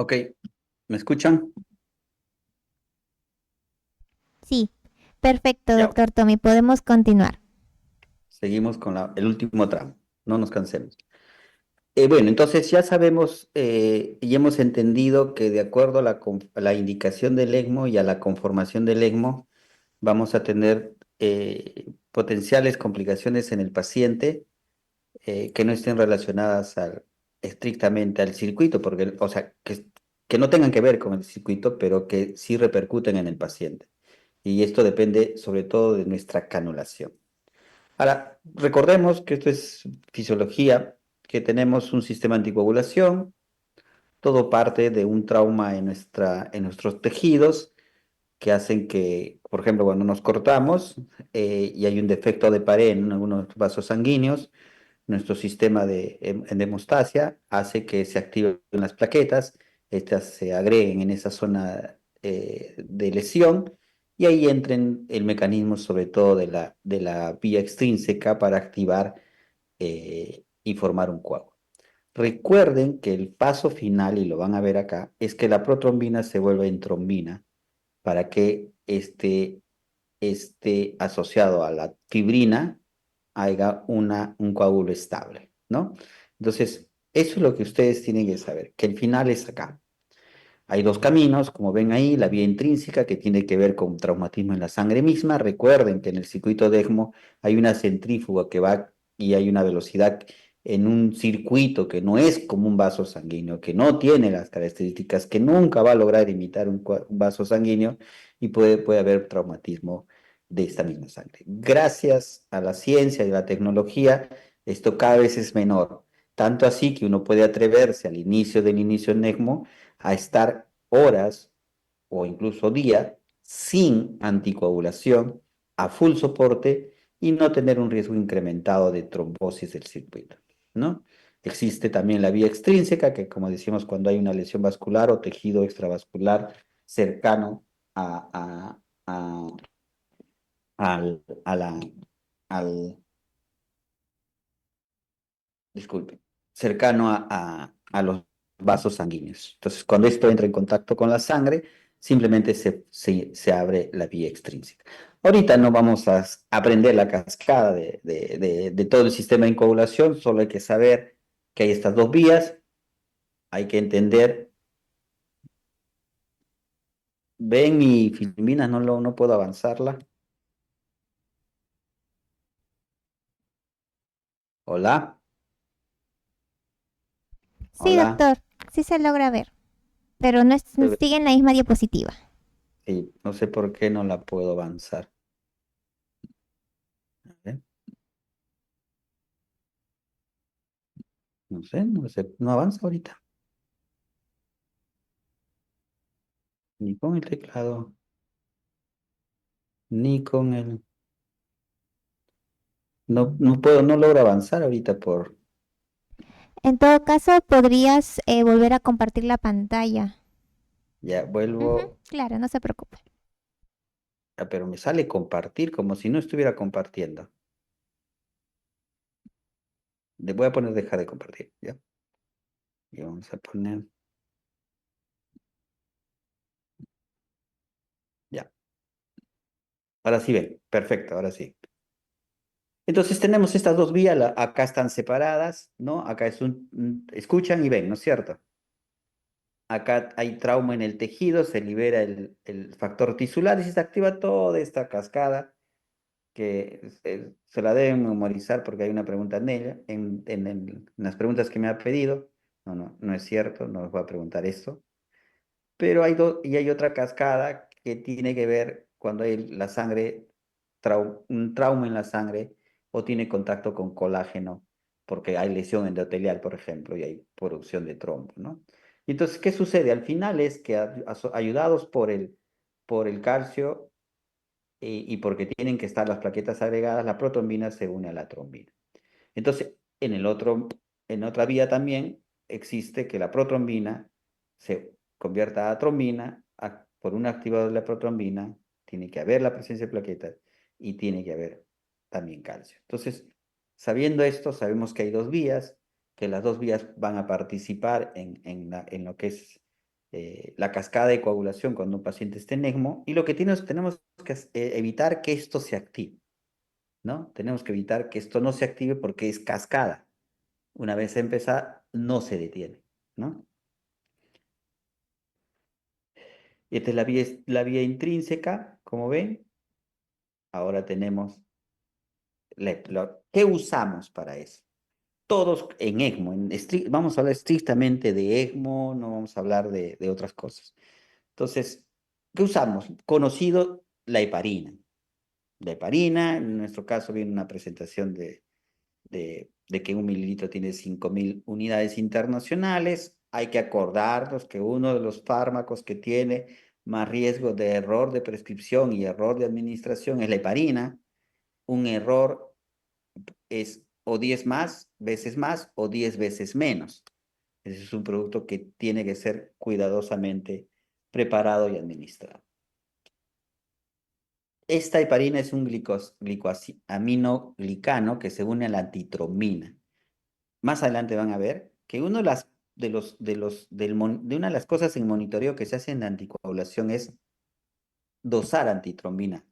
Ok, ¿me escuchan? Sí, perfecto, Ya, doctor Tommy. Podemos continuar. seguimos con el último tramo, no nos cansemos. Bueno, entonces ya sabemos y hemos entendido que de acuerdo a a la indicación del ECMO y a la conformación del ECMO, vamos a tener potenciales complicaciones en el paciente que no estén relacionadas estrictamente al circuito, porque, o sea, que no tengan que ver con el circuito, pero que sí repercuten en el paciente. Y esto depende sobre todo de nuestra canulación. Ahora, recordemos que esto es fisiología, que tenemos un sistema de anticoagulación, todo parte de un trauma en nuestros tejidos que hacen que, por ejemplo, cuando nos cortamos y hay un defecto de pared en algunos vasos sanguíneos, nuestro sistema de de hemostasia hace que se activen las plaquetas, estas se agreguen en esa zona de lesión y ahí entren el mecanismo sobre todo de de la vía extrínseca para activar y formar un coágulo. Recuerden que el paso final, y lo van a ver acá, es que la protrombina se vuelve en trombina para que esté asociado a la fibrina haya un coágulo estable, ¿no? Entonces, eso es lo que ustedes tienen que saber, que el final es acá. Hay dos caminos, como ven ahí, la vía intrínseca que tiene que ver con traumatismo en la sangre misma. Recuerden que en el circuito de ECMO hay una centrífuga que va y hay una velocidad en un circuito que no es como un vaso sanguíneo, que no tiene las características, que nunca va a lograr imitar un vaso sanguíneo y puede haber traumatismo de esta misma sangre. Gracias a la ciencia y la tecnología, esto cada vez es menor. Tanto así que uno puede atreverse al inicio del inicio en ECMO a estar horas o incluso días sin anticoagulación, a full soporte y no tener un riesgo incrementado de trombosis del circuito, ¿no? Existe también la vía extrínseca, que como decimos, cuando hay una lesión vascular o tejido extravascular cercano a, a la, al, disculpe, cercano a los vasos sanguíneos. Entonces, cuando esto entra en contacto con la sangre, simplemente se abre la vía extrínseca. Ahorita no vamos a aprender la cascada de todo el sistema de coagulación, solo hay que saber que hay estas dos vías, hay que entender, ven mi filmina, no puedo avanzarla. Hola, Sí, hola. doctor. Sí se logra ver, pero no sigue en la misma diapositiva. Sí, no sé por qué no la puedo avanzar. A ver, no sé, no avanza ahorita, ni con el teclado. Ni con el... No puedo, no logro avanzar ahorita por... En todo caso, podrías volver a compartir la pantalla. Ya Ujú, vuelvo, claro, no se preocupe. pero me sale compartir como si no estuviera compartiendo. Le voy a poner dejar de compartir, ¿ya? Y vamos a poner, ya. Ahora sí ven, perfecto, ahora sí. Entonces tenemos estas dos vías, acá están separadas, ¿no? Acá es escuchan y ven, ¿no es cierto? Acá hay trauma en el tejido, se libera el factor tisular y se activa toda esta cascada que se la deben memorizar porque hay una pregunta en ella, en las preguntas que me ha pedido. No es cierto, no les voy a preguntar esto. Pero y hay otra cascada que tiene que ver cuando hay la sangre, un trauma en la sangre o tiene contacto con colágeno, porque hay lesión endotelial, por ejemplo, y hay producción de trombo, ¿no? Y entonces, ¿qué sucede? Al final es que ayudados por el calcio, y porque tienen que estar las plaquetas agregadas, la protrombina se une a la trombina. Entonces, en otra vía también existe que la protrombina se convierta a trombina por un activador de la protrombina, tiene que haber la presencia de plaquetas y tiene que haber también calcio. Entonces, sabiendo esto, sabemos que hay dos vías, que las dos vías van a participar en lo que es la cascada de coagulación cuando un paciente está en ECMO, y lo que tenemos que evitar que esto se active, ¿no? Tenemos que evitar que esto no se active porque es cascada. Una vez empezada, no se detiene, ¿no? Esta es la vía intrínseca, como ven. Ahora tenemos, ¿qué usamos para eso? Todos en ECMO, vamos a hablar estrictamente de ECMO, no vamos a hablar de otras cosas. Entonces, ¿qué usamos? Conocido, la heparina. La heparina, en nuestro caso viene una presentación de que 1 mililitro tiene 5.000 unidades internacionales. Hay que acordarnos que uno de los fármacos que tiene más riesgo de error de prescripción y error de administración es la heparina. Un error es o 10 veces más o 10 veces menos. Ese es un producto que tiene que ser cuidadosamente preparado y administrado. Esta heparina es un glicosaminoglicano que se une a la antitromina. Más adelante van a ver que uno de de una de las cosas en monitoreo que se hace en la anticoagulación es dosar antitrombina.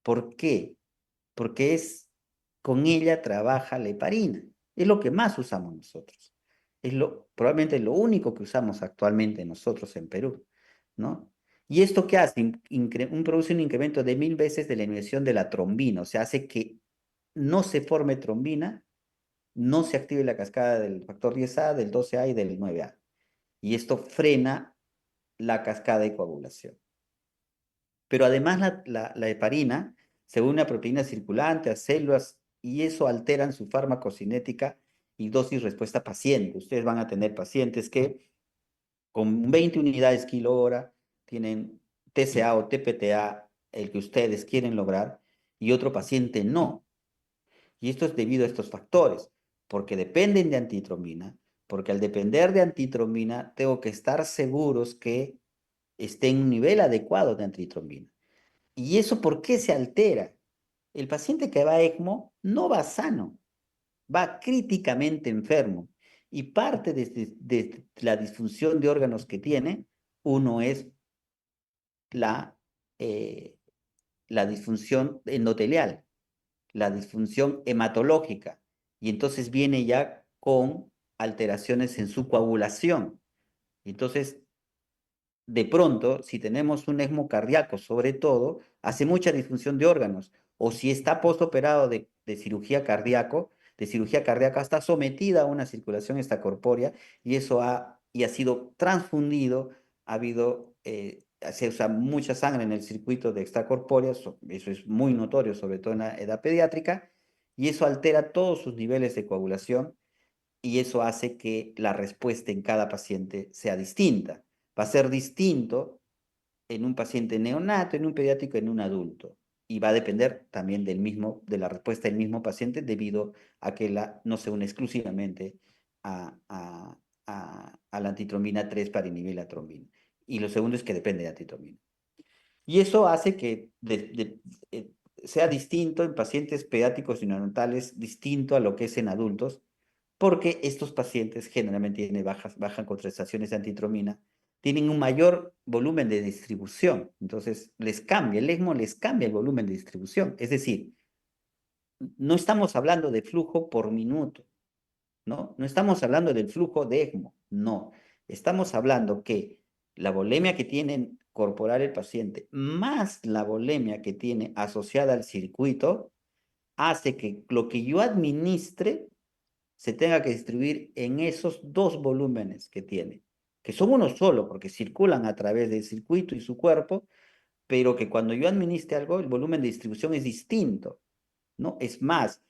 ¿Por qué? Porque con ella trabaja la heparina. Es lo que más usamos nosotros. Probablemente lo único que usamos actualmente nosotros en Perú, ¿no? ¿Y esto qué hace? Produce un incremento de 1000 veces de la inhibición de la trombina, o sea, hace que no se forme trombina, no se active la cascada del factor 10A, del 12A y del 9A. Y esto frena la cascada de coagulación. Pero además la heparina se une a proteínas circulantes, a células, y eso alteran su farmacocinética y dosis respuesta paciente. Ustedes van a tener pacientes que con 20 unidades kilo hora tienen TCA o TPTA, el que ustedes quieren lograr, y otro paciente no. Y esto es debido a estos factores, porque dependen de antitrombina, porque al depender de antitrombina tengo que estar seguros que esté en un nivel adecuado de antitrombina. ¿Y eso por qué se altera? El paciente que va a ECMO no va sano, va críticamente enfermo. Y parte de la disfunción de órganos que tiene, uno es la, eh, la disfunción endotelial, la disfunción hematológica. Y entonces viene ya con alteraciones en su coagulación. Entonces, de pronto, si tenemos un ECMO cardíaco, sobre todo, hace mucha disfunción de órganos. O si está postoperado de cirugía cardíaca, está sometida a una circulación extracorpórea y eso ha sido transfundido, se usa mucha sangre en el circuito de extracorpórea, eso es muy notorio, sobre todo en la edad pediátrica, y eso altera todos sus niveles de coagulación y eso hace que la respuesta en cada paciente sea distinta. Va a ser distinto en un paciente neonato, en un pediátrico, en un adulto. Y va a depender también de la respuesta del mismo paciente debido a que no se une exclusivamente a, a, a la antitrombina 3 para inhibir la trombina. Y lo segundo es que depende de antitrombina. Y eso hace que sea distinto en pacientes pediátricos y neonatales, distinto a lo que es en adultos, porque estos pacientes generalmente tienen bajas concentraciones de antitromina, tienen un mayor volumen de distribución, entonces el ECMO les cambia el volumen de distribución, es decir, no estamos hablando de flujo por minuto, ¿no? No estamos hablando del flujo de ECMO, no, estamos hablando que la volemia que tiene corporal el paciente más la volemia que tiene asociada al circuito hace que lo que yo administre se tenga que distribuir en esos dos volúmenes que tiene, que son uno solo, porque circulan a través del circuito y su cuerpo, pero que cuando yo administre algo, el volumen de distribución es distinto, ¿no? Es más,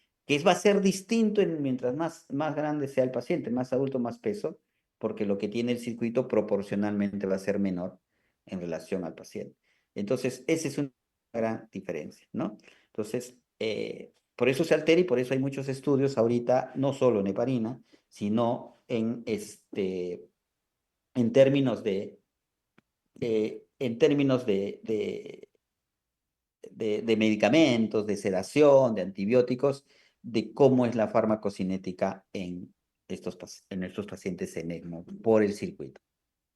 va a ser distinto mientras más grande sea el paciente, más adulto, más peso, porque lo que tiene el circuito proporcionalmente va a ser menor en relación al paciente. Entonces, esa es una gran diferencia, ¿no? Entonces, por eso se altera y por eso hay muchos estudios ahorita, no solo en heparina, sino en términos de medicamentos, de sedación, de antibióticos, de cómo es la farmacocinética en estos pacientes en ECMO por el circuito.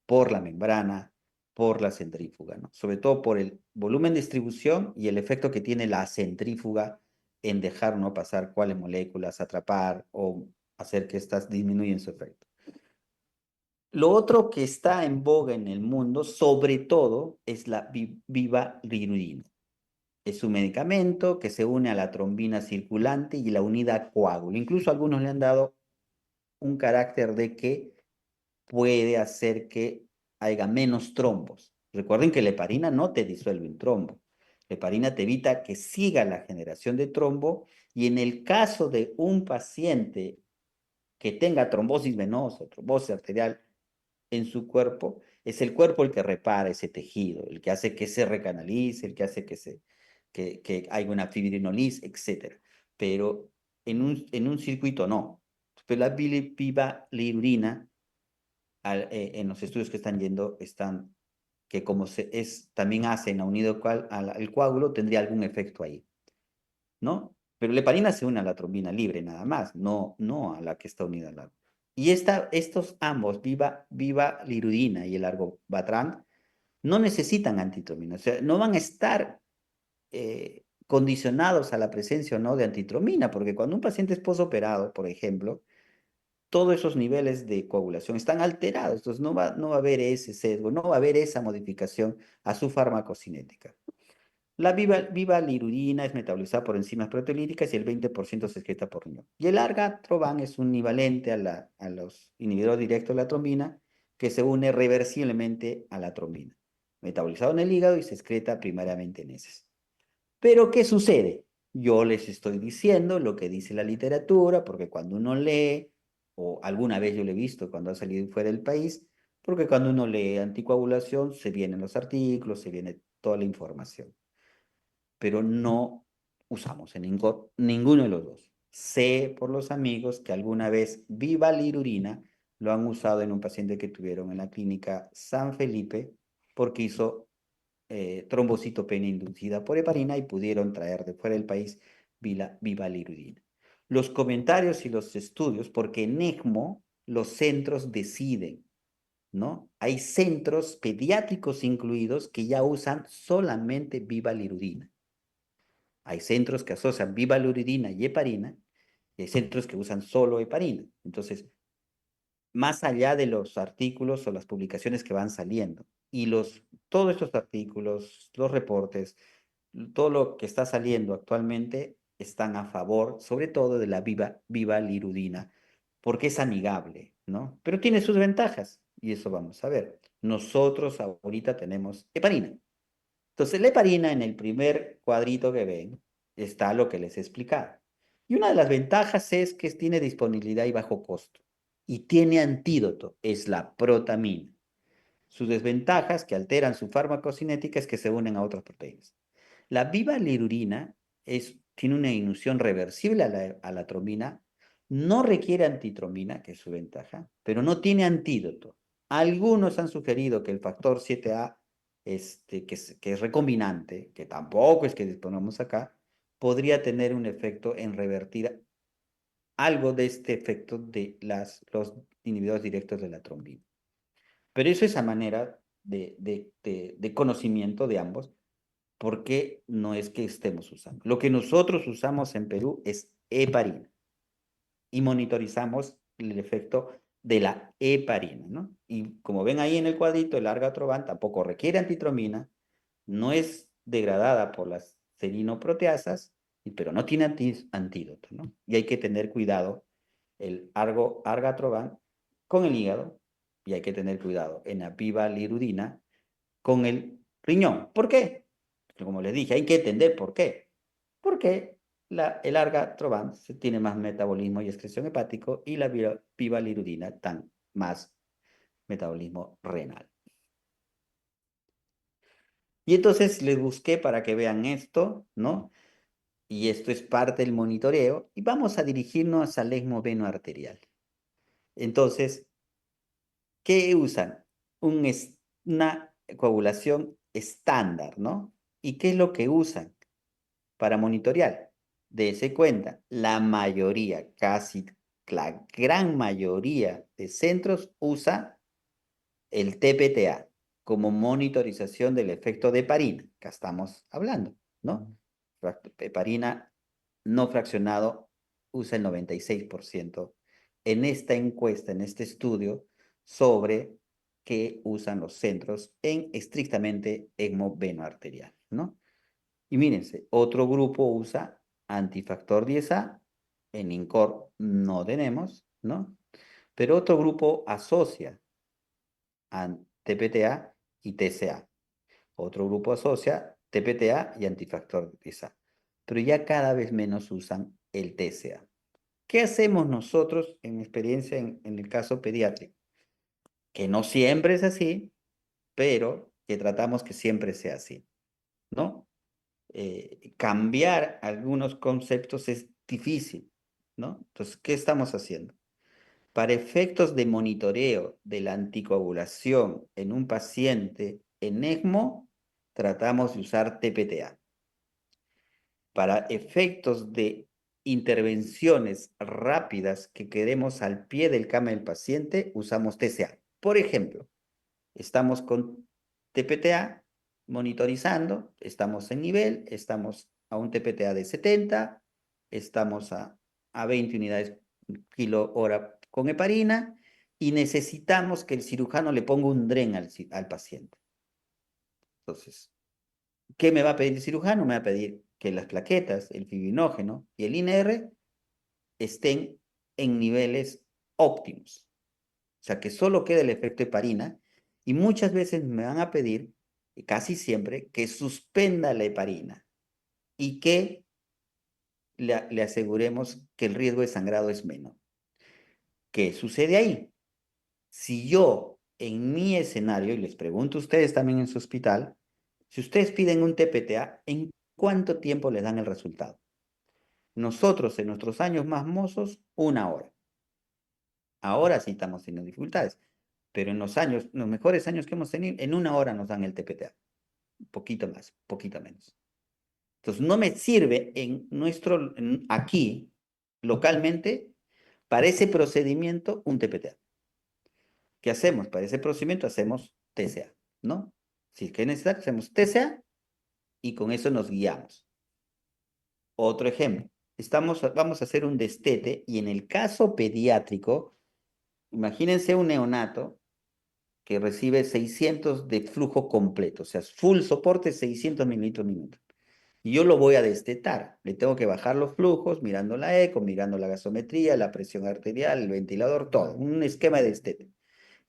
por la membrana, por la centrífuga, ¿no? Sobre todo por el volumen de distribución y el efecto que tiene la centrífuga en dejar no pasar cuáles moléculas, atrapar o hacer que estas disminuyan su efecto. Lo otro que está en boga en el mundo, sobre todo, es la vivalirudina. Es un medicamento que se une a la trombina circulante y la unida coágulo. Incluso algunos le han dado un carácter de que puede hacer que haya menos trombos. Recuerden que la heparina no te disuelve un trombo. La heparina te evita que siga la generación de trombo y en el caso de un paciente que tenga trombosis venosa, trombosis arterial en su cuerpo, es el cuerpo el que repara ese tejido, el que hace que se recanalice, el que hace que haya una fibrinolisis, etcétera. Pero en un circuito no. Pero la bilirubina en los estudios que están yendo, están que como también hacen a unido al coágulo, tendría algún efecto ahí, ¿no? Pero la heparina se une a la trombina libre nada más, no a la que está unida al árbol. Y estos ambos, vivalirudina y el argobatrán, no necesitan antitromina, o sea, no van a estar condicionados a la presencia o no de antitromina, porque cuando un paciente es posoperado, por ejemplo, todos esos niveles de coagulación están alterados, entonces no va a haber ese sesgo, no va a haber esa modificación a su farmacocinética. La vivalirudina es metabolizada por enzimas proteolíticas y el 20% se excreta por riñón. Y el argatroban es un equivalente a los inhibidores directos de la trombina que se une reversiblemente a la trombina, metabolizado en el hígado y se excreta primariamente en heces. Pero ¿qué sucede? Yo les estoy diciendo lo que dice la literatura, porque cuando uno lee, o alguna vez yo lo he visto cuando ha salido fuera del país, porque cuando uno lee anticoagulación se vienen los artículos, se viene toda la información, pero no usamos en ninguno de los dos. Sé por los amigos que alguna vez vivalirudina lo han usado en un paciente que tuvieron en la clínica San Felipe porque hizo trombocitopenia inducida por heparina y pudieron traer de fuera del país vivalirudina. Los comentarios y los estudios, porque en ECMO los centros deciden, ¿no? Hay centros pediátricos incluidos que ya usan solamente vivalirudina. Hay centros que asocian vivalirudina y heparina, y hay centros que usan solo heparina. Entonces, más allá de los artículos o las publicaciones que van saliendo. Y todos estos artículos, los reportes, todo lo que está saliendo actualmente están a favor, sobre todo de la vivalirudina, porque es amigable, ¿no? Pero tiene sus ventajas, y eso vamos a ver. Nosotros ahorita tenemos heparina. Entonces, la heparina en el primer cuadrito que ven está lo que les he explicado. Y una de las ventajas es que tiene disponibilidad y bajo costo. Y tiene antídoto, es la protamina. Sus desventajas que alteran su farmacocinética es que se unen a otras proteínas. La vivalirudina tiene una inducción reversible a la trombina, no requiere antitromina, que es su ventaja, pero no tiene antídoto. Algunos han sugerido que el factor 7A, que es recombinante, que tampoco es que disponemos acá, podría tener un efecto en revertir algo de este efecto de los inhibidores directos de la trombina. Pero eso es a manera de conocimiento de ambos, porque no es que estemos usando. Lo que nosotros usamos en Perú es heparina y monitorizamos el efecto de la heparina, ¿no? Y como ven ahí en el cuadrito, el argatroban tampoco requiere antitromina, no es degradada por las serinoproteasas, pero no tiene antídoto, ¿no? Y hay que tener cuidado el argatroban con el hígado y hay que tener cuidado en la vivalirudina con el riñón. ¿Por qué? Como les dije, hay que entender por qué. Porque el argatroban tiene más metabolismo y excreción hepático y la vivalirudina tan más metabolismo renal. Y entonces les busqué para que vean esto, ¿no? Y esto es parte del monitoreo y vamos a dirigirnos al ECMO veno arterial. Entonces, ¿qué usan? Una coagulación estándar, ¿no? ¿Y qué es lo que usan para monitorear? Dese cuenta, la mayoría, casi la gran mayoría de centros usa el TPTA como monitorización del efecto de heparina, que estamos hablando, ¿no? Heparina no fraccionado usa el 96% en esta encuesta, en este estudio sobre qué usan los centros en estrictamente ECMO venoarterial, ¿no? Y mírense, otro grupo usa antifactor 10A, en INCOR no tenemos, ¿no? Pero otro grupo asocia a TPTA y TCA. Otro grupo asocia TPTA y antifactor 10A. Pero ya cada vez menos usan el TCA. ¿Qué hacemos nosotros en mi experiencia en el caso pediátrico? Que no siempre es así, pero que tratamos que siempre sea así, ¿no? Cambiar algunos conceptos es difícil, ¿no? Entonces, ¿qué estamos haciendo? Para efectos de monitoreo de la anticoagulación en un paciente en ECMO, tratamos de usar TPTA. Para efectos de intervenciones rápidas que queremos al pie del cama del paciente, usamos TCA. Por ejemplo, estamos con TPTA monitorizando, estamos en nivel, estamos a un TPTA de 70, estamos a 20 unidades kilo hora con heparina y necesitamos que el cirujano le ponga un DREN al paciente. Entonces, ¿qué me va a pedir el cirujano? Me va a pedir que las plaquetas, el fibrinógeno y el INR estén en niveles óptimos. O sea, que solo quede el efecto heparina y muchas veces me van a pedir, y casi siempre, que suspenda la heparina y que le aseguremos que el riesgo de sangrado es menor. ¿Qué sucede ahí? Si yo en mi escenario, y les pregunto a ustedes también en su hospital, si ustedes piden un TPTA, ¿en cuánto tiempo les dan el resultado? Nosotros en nuestros años más mozos, 1 hora. Ahora sí estamos teniendo dificultades, pero en los mejores años que hemos tenido, en 1 hora nos dan el TPTA. Un poquito más, un poquito menos. Entonces, no me sirve aquí, localmente, para ese procedimiento un TPTA. ¿Qué hacemos? Para ese procedimiento hacemos TCA, ¿no? Si es que es necesario, hacemos TCA y con eso nos guiamos. Otro ejemplo, vamos a hacer un destete y en el caso pediátrico, imagínense un neonato que recibe 600 de flujo completo, o sea, full soporte 600 mililitros minuto. Y yo lo voy a destetar. Le tengo que bajar los flujos, mirando la eco, mirando la gasometría, la presión arterial, el ventilador, todo. Un esquema de destete.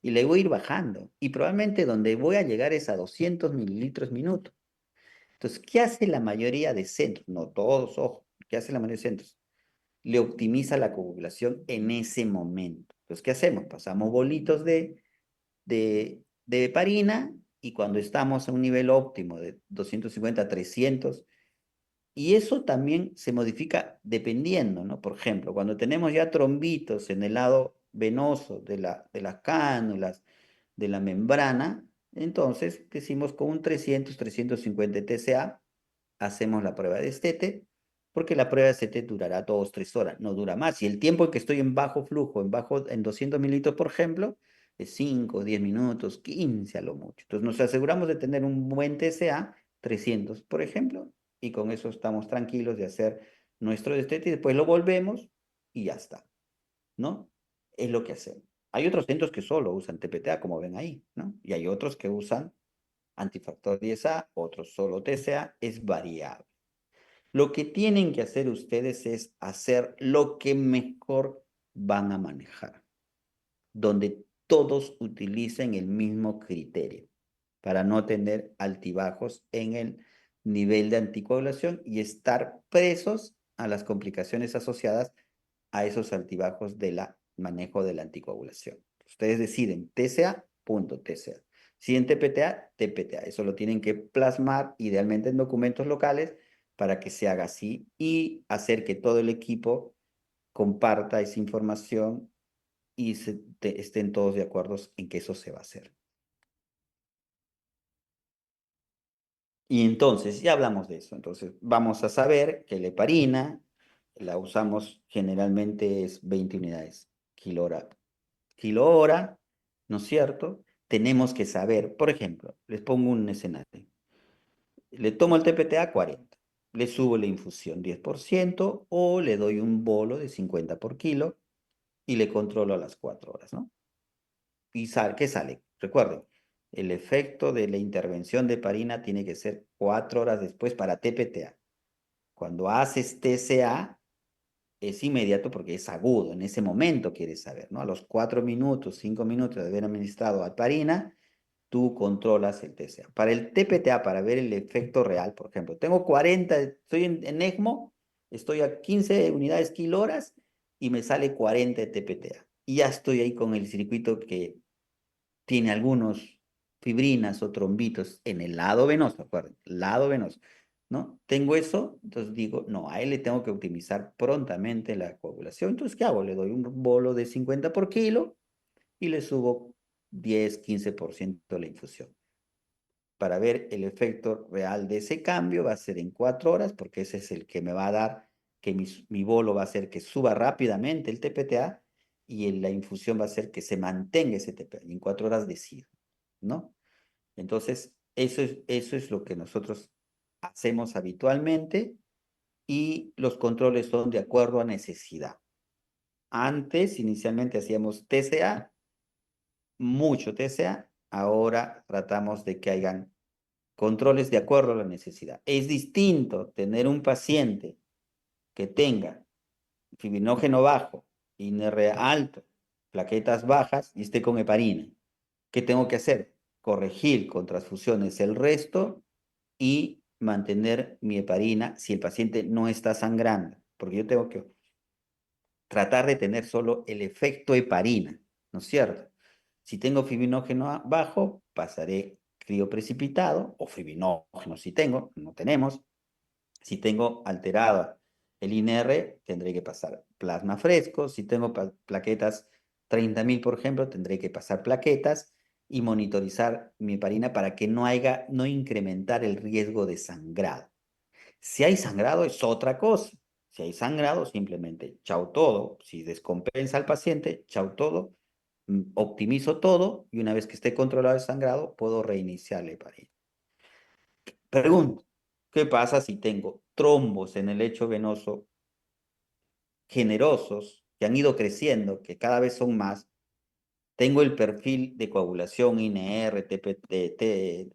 Y le voy a ir bajando. Y probablemente donde voy a llegar es a 200 mililitros minuto. Entonces, ¿qué hace la mayoría de centros? No todos, ojo. ¿Qué hace la mayoría de centros? Le optimiza la coagulación en ese momento. Entonces, ¿qué hacemos? Pasamos bolitos de heparina y cuando estamos a un nivel óptimo de 250 a 300, y eso también se modifica dependiendo, ¿no? Por ejemplo, cuando tenemos ya trombitos en el lado venoso de las cánulas, de la membrana, entonces decimos con un 350 TCA, hacemos la prueba de estete, porque la prueba de estete durará 2, 3 horas, no dura más. Y el tiempo en que estoy en bajo flujo, en 200 mililitros, por ejemplo, es 5, 10 minutos, 15 a lo mucho. Entonces nos aseguramos de tener un buen TCA, 300, por ejemplo, y con eso estamos tranquilos de hacer nuestro destete y después lo volvemos y ya está, ¿no? Es lo que hacemos. Hay otros centros que solo usan TPTA, como ven ahí, ¿no? Y hay otros que usan antifactor 10A, otros solo TCA, es variable. Lo que tienen que hacer ustedes es hacer lo que mejor van a manejar, donde todos utilicen el mismo criterio para no tener altibajos en el nivel de anticoagulación y estar presos a las complicaciones asociadas a esos altibajos del manejo de la anticoagulación. Ustedes deciden TCA, punto TCA. Si en TPTA, TPTA. Eso lo tienen que plasmar idealmente en documentos locales para que se haga así y hacer que todo el equipo comparta esa información y estén todos de acuerdo en que eso se va a hacer. Y entonces, ya hablamos de eso. Entonces, vamos a saber que la heparina la usamos generalmente es 20 unidades kilo hora, ¿no es cierto? tenemos que saber, por ejemplo, les pongo un escenario. Le tomo el TPTA 40, le subo la infusión 10% o le doy un bolo de 50 por kilo y le controlo a las 4 horas, ¿no? ¿Y qué sale? Recuerden, el efecto de la intervención de heparina tiene que ser 4 horas después para TPTA. Cuando haces TCA, es inmediato porque es agudo, en ese momento quieres saber, ¿no? A los 4 minutos, 5 minutos de haber administrado heparina, tú controlas el TCA. Para el TPTA, para ver el efecto real, por ejemplo, tengo 40, estoy en ECMO, estoy a 15 unidades kilohoras y me sale 40 de TPTA. Y ya estoy ahí con el circuito que tiene algunos fibrinas o trombitos en el lado venoso, acuérdense, lado venoso, ¿no? Tengo eso, entonces digo, no, a él le tengo que optimizar prontamente la coagulación. Entonces, ¿qué hago? Le doy un bolo de 50 por kilo y le subo 10-15% la infusión. Para ver el efecto real de ese cambio va a ser en 4 horas, porque ese es el que me va a dar que mi bolo va a hacer que suba rápidamente el TPTA y la infusión va a hacer que se mantenga ese TPTA. Y en 4 horas decido, ¿no? Entonces, eso es lo que nosotros hacemos habitualmente y los controles son de acuerdo a necesidad. Antes, inicialmente hacíamos TCA, mucho TCA, ahora tratamos de que hayan controles de acuerdo a la necesidad. Es distinto tener un paciente que tenga fibrinógeno bajo, INR alto, plaquetas bajas y esté con heparina. ¿Qué tengo que hacer? Corregir con transfusiones el resto y mantener mi heparina si el paciente no está sangrando, porque yo tengo que tratar de tener solo el efecto heparina, ¿no es cierto? Si tengo fibrinógeno bajo, pasaré crioprecipitado o fibrinógeno si tengo, no tenemos. Si tengo alterada el INR, tendré que pasar plasma fresco. Si tengo plaquetas 30.000, por ejemplo, tendré que pasar plaquetas y monitorizar mi heparina para que no incrementar el riesgo de sangrado. Si hay sangrado es otra cosa. Si hay sangrado, simplemente chau todo. Si descompensa al paciente, chau todo. Optimizo todo y una vez que esté controlado el sangrado, puedo reiniciar la heparina. Pregunto, ¿qué pasa si tengo trombos en el lecho venoso generosos que han ido creciendo, que cada vez son más? Tengo el perfil de coagulación INR, TPT,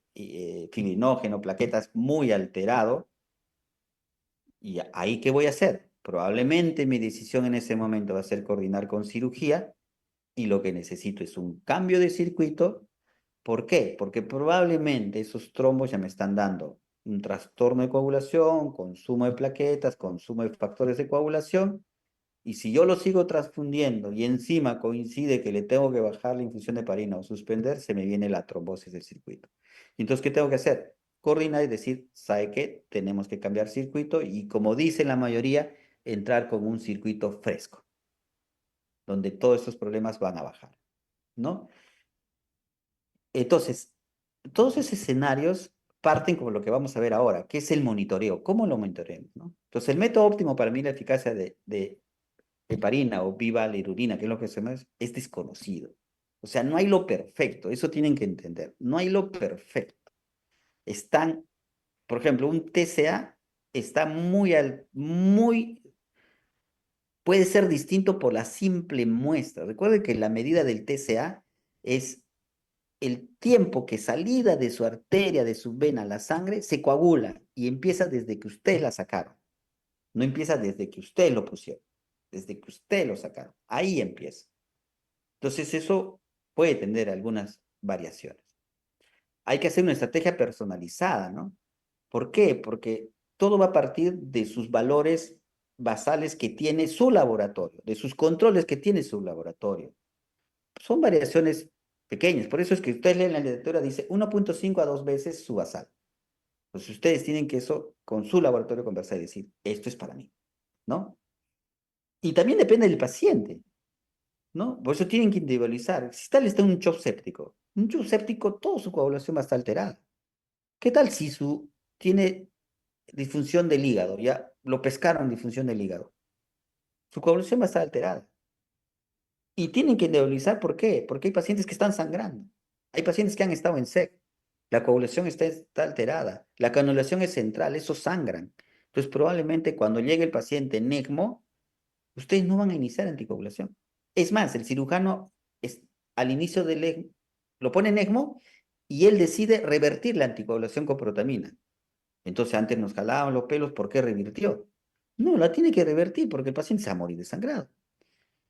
fibrinógeno, plaquetas muy alterado. ¿Y ahí qué voy a hacer? Probablemente mi decisión en ese momento va a ser coordinar con cirugía y lo que necesito es un cambio de circuito. ¿Por qué? Porque probablemente esos trombos ya me están dando un trastorno de coagulación, consumo de plaquetas, consumo de factores de coagulación, y si yo lo sigo transfundiendo y encima coincide que le tengo que bajar la infusión de heparina o suspender, se me viene la trombosis del circuito. Entonces, ¿qué tengo que hacer? Coordinar y decir, ¿sabe qué? Tenemos que cambiar circuito y como dicen la mayoría, entrar con un circuito fresco, donde todos estos problemas van a bajar, ¿no? Entonces, todos esos escenarios parten como lo que vamos a ver ahora, que es el monitoreo. ¿Cómo lo monitoreamos, no? Entonces, el método óptimo para mí, la eficacia de heparina o bivalirudina, que es lo que se llama, es desconocido. O sea, no hay lo perfecto, eso tienen que entender. No hay lo perfecto. Están, por ejemplo, un TCA está puede ser distinto por la simple muestra. Recuerde que la medida del TCA es el tiempo que salida de su arteria, de su vena, la sangre, se coagula y empieza desde que usted la sacaron. No empieza desde que usted lo pusieron, desde que usted lo sacaron. Ahí empieza. Entonces eso puede tener algunas variaciones. Hay que hacer una estrategia personalizada, ¿no? ¿Por qué? Porque todo va a partir de sus valores basales que tiene su laboratorio, de sus controles que tiene su laboratorio. Son variaciones pequeñas, por eso es que ustedes leen la literatura, dice 1.5 a 2 veces su basal. Entonces ustedes tienen que eso con su laboratorio conversar y decir, esto es para mí, ¿no? Y también depende del paciente, ¿no? Por eso tienen que individualizar. Si tal está en un shock séptico, toda su coagulación va a estar alterada. ¿Qué tal si tiene disfunción del hígado? Ya lo pescaron disfunción del hígado. Su coagulación va a estar alterada. Y tienen que individualizar, ¿por qué? Porque hay pacientes que están sangrando. Hay pacientes que han estado en SEC, la coagulación está alterada, la canulación es central, esos sangran. Entonces, probablemente cuando llegue el paciente en ECMO, ustedes no van a iniciar anticoagulación. Es más, el cirujano al inicio del ECMO, lo pone en ECMO y él decide revertir la anticoagulación con protamina. Entonces, antes nos jalaban los pelos, ¿por qué revirtió? No, la tiene que revertir porque el paciente se va a morir desangrado.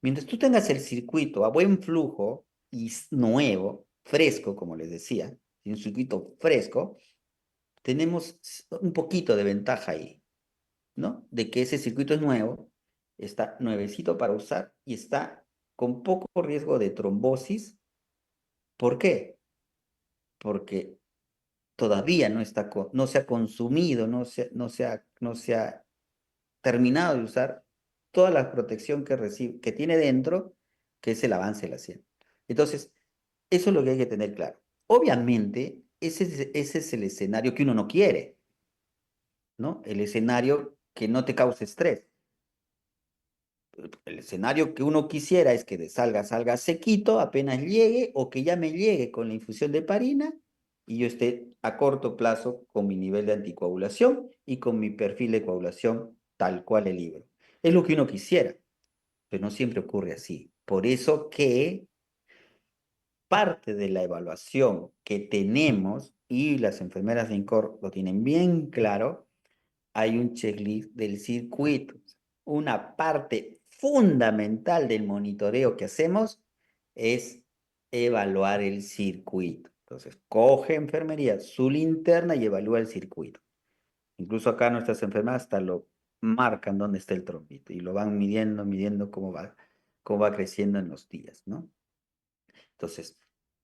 Mientras tú tengas el circuito a buen flujo y nuevo, fresco, como les decía, y un circuito fresco, tenemos un poquito de ventaja ahí, ¿no? De que ese circuito es nuevo, está nuevecito para usar y está con poco riesgo de trombosis. ¿Por qué? Porque todavía no se ha consumido, no se ha terminado de usar toda la protección que tiene dentro, que es el avance de la ciencia. Entonces, eso es lo que hay que tener claro. Obviamente, ese es el escenario que uno no quiere, ¿no? El escenario que no te cause estrés. El escenario que uno quisiera es que salga sequito, apenas llegue, o que ya me llegue con la infusión de heparina y yo esté a corto plazo con mi nivel de anticoagulación y con mi perfil de coagulación tal cual el libro. Es lo que uno quisiera, pero no siempre ocurre así. Por eso que parte de la evaluación que tenemos, y las enfermeras de INCOR lo tienen bien claro, hay un checklist del circuito. Una parte fundamental del monitoreo que hacemos es evaluar el circuito. Entonces, coge enfermería su linterna y evalúa el circuito. Incluso acá nuestras enfermeras hasta lo marcan dónde está el trombito y lo van midiendo cómo va creciendo en los días, ¿no? Entonces,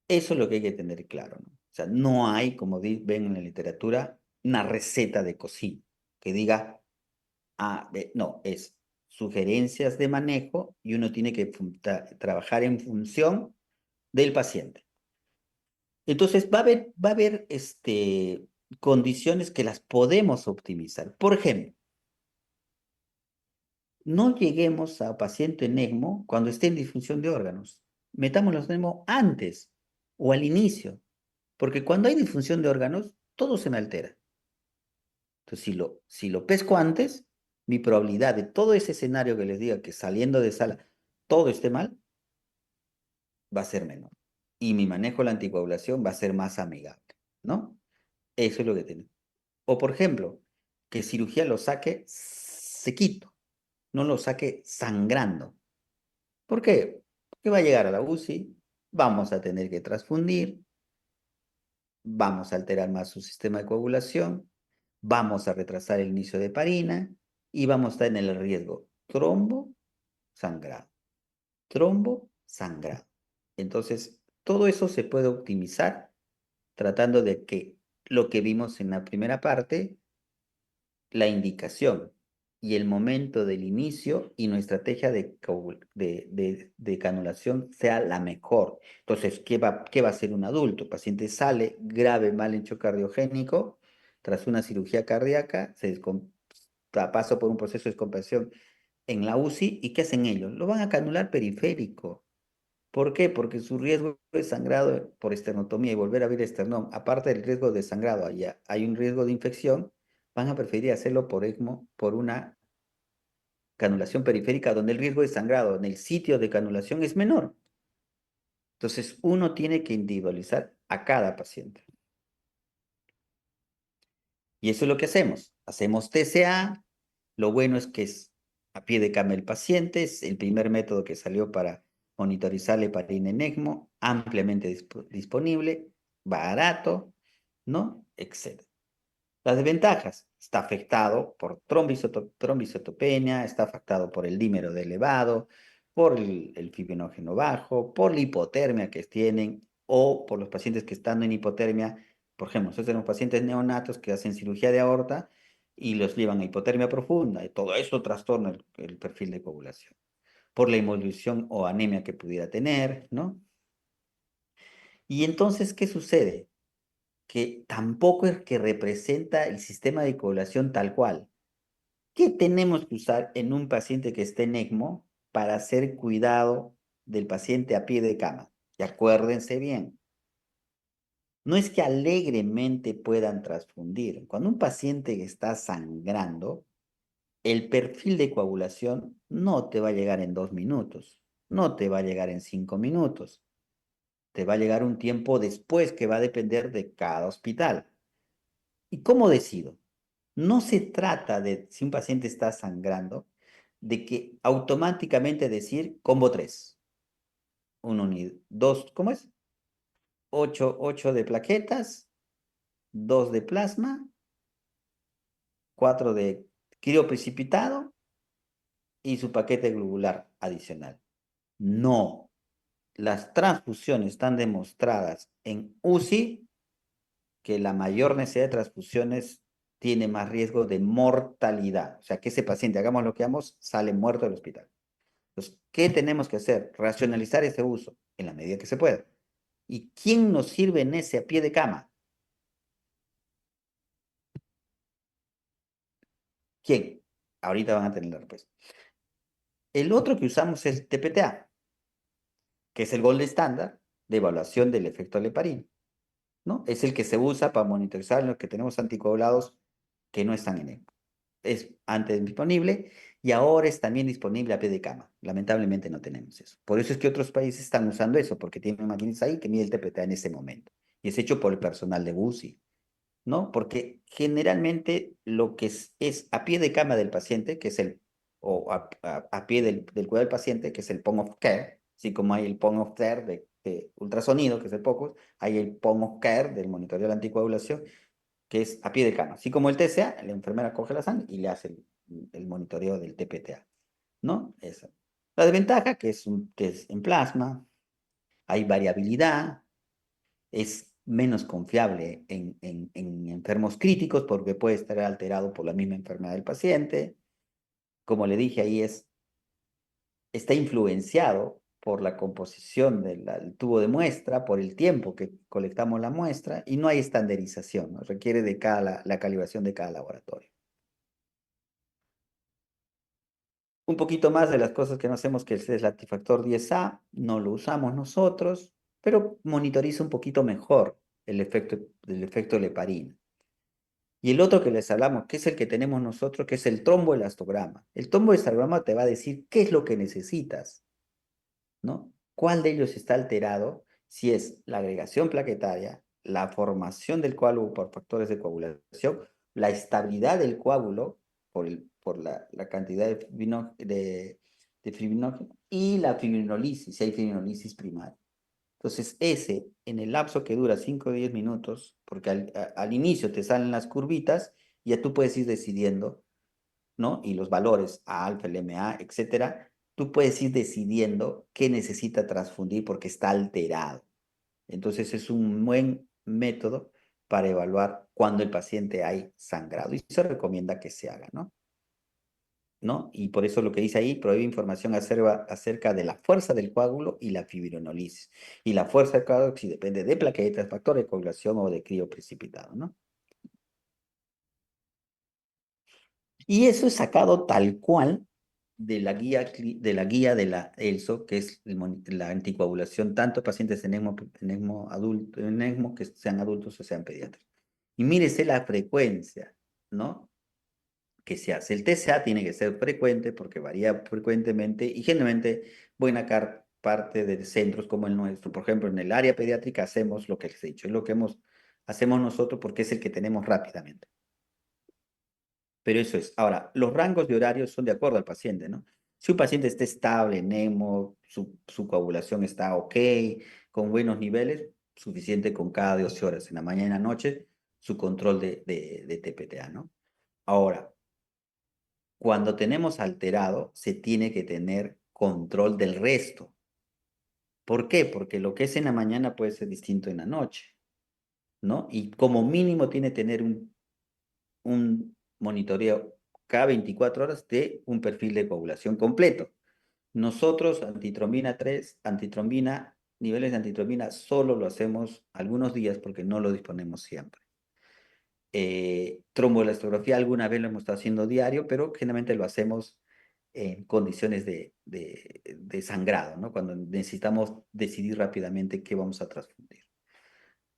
eso es lo que hay que tener claro, ¿no? O sea, no hay, como ven en la literatura, una receta de cocina que diga, no, es sugerencias de manejo y uno tiene que trabajar en función del paciente. Entonces, va a haber condiciones que las podemos optimizar. Por ejemplo, no lleguemos a paciente en ECMO cuando esté en disfunción de órganos. Metámoslos en ECMO antes o al inicio, porque cuando hay disfunción de órganos, todo se me altera. Entonces, si lo pesco antes, mi probabilidad de todo ese escenario que les diga que saliendo de sala todo esté mal, va a ser menor. Y mi manejo de la anticoagulación va a ser más amigable, ¿no? Eso es lo que tenemos. O, por ejemplo, que cirugía lo saque sequito, no lo saque sangrando. ¿Por qué? Porque va a llegar a la UCI, vamos a tener que transfundir, vamos a alterar más su sistema de coagulación, vamos a retrasar el inicio de heparina y vamos a estar en el riesgo trombo sangrado, trombo sangrado. Entonces, todo eso se puede optimizar tratando de que lo que vimos en la primera parte, la indicación y el momento del inicio y nuestra estrategia de canulación sea la mejor. Entonces, qué va a hacer un adulto? El paciente sale grave, mal hecho cardiogénico, tras una cirugía cardíaca, pasa por un proceso de descompensación en la UCI, ¿y qué hacen ellos? Lo van a canular periférico. ¿Por qué? Porque su riesgo de sangrado por esternotomía y volver a abrir esternón, aparte del riesgo de sangrado, hay un riesgo de infección, van a preferir hacerlo por ECMO, por una canulación periférica, donde el riesgo de sangrado en el sitio de canulación es menor. Entonces, uno tiene que individualizar a cada paciente. Y eso es lo que hacemos. Hacemos TCA. Lo bueno es que es a pie de cama el paciente. Es el primer método que salió para monitorizar la heparina en ECMO, ampliamente disponible, barato, ¿no? Etcétera. Las desventajas. Está afectado por trombocitopenia, está afectado por el dímero de elevado, por el fibrinógeno bajo, por la hipotermia que tienen o por los pacientes que están en hipotermia. Por ejemplo, nosotros tenemos pacientes neonatos que hacen cirugía de aorta y los llevan a hipotermia profunda y todo eso trastorna el perfil de coagulación. Por la involución o anemia que pudiera tener, ¿no? Y entonces, ¿qué sucede? Que tampoco es que representa el sistema de coagulación tal cual. ¿Qué tenemos que usar en un paciente que esté en ECMO para hacer cuidado del paciente a pie de cama? Y acuérdense bien, No es que alegremente puedan transfundir. Cuando un paciente está sangrando, el perfil de coagulación no te va a llegar en 2 minutos, no te va a llegar en 5 minutos, te va a llegar un tiempo después que va a depender de cada hospital. ¿Y cómo decido? No se trata de, si un paciente está sangrando, de que automáticamente decir combo 3, uno unido, dos, ¿cómo es? 8 de plaquetas, 2 de plasma, 4 de crioprecipitado y su paquete globular adicional. No, las transfusiones están demostradas en UCI que la mayor necesidad de transfusiones tiene más riesgo de mortalidad. O sea, que ese paciente, hagamos lo que hagamos, sale muerto del hospital. Entonces, ¿qué tenemos que hacer? Racionalizar ese uso en la medida que se pueda. ¿Y quién nos sirve en ese a pie de cama? ¿Quién? Ahorita van a tener la respuesta. El otro que usamos es el TPTA, que es el gold estándar de evaluación del efecto leparino, ¿no? Es el que se usa para monitorizar los que tenemos anticoagulados que no están en ECMO. Es antes disponible y ahora es también disponible a pie de cama. Lamentablemente no tenemos eso. Por eso es que otros países están usando eso, porque tienen máquinas ahí que mide el TPTA en ese momento. Y es hecho por el personal de UCI, ¿no? Porque generalmente lo que es a pie de cama del paciente, que es o a pie del cuidado del paciente, que es el point of care, así como hay el point of care de ultrasonido, que es el POCUS, hay el point of care del monitoreo de la anticoagulación, que es a pie de cama. Así como el TCA, la enfermera coge la sangre y le hace el monitoreo del TPTA, ¿no? Esa. La desventaja, que es en plasma, hay variabilidad, es menos confiable en enfermos críticos porque puede estar alterado por la misma enfermedad del paciente. Como le dije, ahí está influenciado por la composición del tubo de muestra, por el tiempo que colectamos la muestra y no hay estandarización, ¿no? Requiere de la calibración de cada laboratorio. Un poquito más de las cosas que no hacemos, que es el Latifactor 10A, no lo usamos nosotros, pero monitoriza un poquito mejor el efecto leparina. Y el otro que les hablamos, que es el que tenemos nosotros, que es el tromboelastograma. El tromboelastograma te va a decir qué es lo que necesitas, ¿no? ¿Cuál de ellos está alterado? Si es la agregación plaquetaria, la formación del coágulo por factores de coagulación, la estabilidad del coágulo por la cantidad de fibrinógeno y la fibrinolisis, si hay fibrinolisis primaria. Entonces, ese, en el lapso que dura 5 o 10 minutos, porque al inicio te salen las curvitas, y ya tú puedes ir decidiendo, ¿no? Y los valores, A alfa, LMA, etcétera, tú puedes ir decidiendo qué necesita transfundir porque está alterado. Entonces, es un buen método para evaluar cuando el paciente hay sangrado y se recomienda que se haga, ¿no? ¿No? Y por eso lo que dice ahí, prohíbe información acerca de la fuerza del coágulo y la fibrinolisis. Y la fuerza del coágulo si depende de plaquetas, factor de coagulación o de crío precipitado, ¿no? Y eso es sacado tal cual de la guía de la ELSO, que es la anticoagulación, tanto pacientes en ECMO que sean adultos o sean pediatras. Y mírese la frecuencia, ¿no? Que se hace. El TCA tiene que ser frecuente porque varía frecuentemente y generalmente buena parte de centros como el nuestro. Por ejemplo, en el área pediátrica hacemos lo que les he dicho, es lo que hacemos nosotros porque es el que tenemos rápidamente. Pero eso es. Ahora, los rangos de horarios son de acuerdo al paciente, ¿no? Si un paciente está estable, NEMO, su coagulación está ok, con buenos niveles, suficiente con cada 12 horas, en la mañana y en la noche, su control de TPTA, ¿no? Ahora, cuando tenemos alterado, se tiene que tener control del resto. ¿Por qué? Porque lo que es en la mañana puede ser distinto en la noche, ¿no? Y como mínimo tiene que tener un monitoreo cada 24 horas de un perfil de coagulación completo. Nosotros, antitrombina 3, antitrombina, niveles de antitrombina, solo lo hacemos algunos días porque no lo disponemos siempre. Tromboelastografía alguna vez lo hemos estado haciendo diario, pero generalmente lo hacemos en condiciones de sangrado, ¿no? Cuando necesitamos decidir rápidamente qué vamos a transfundir.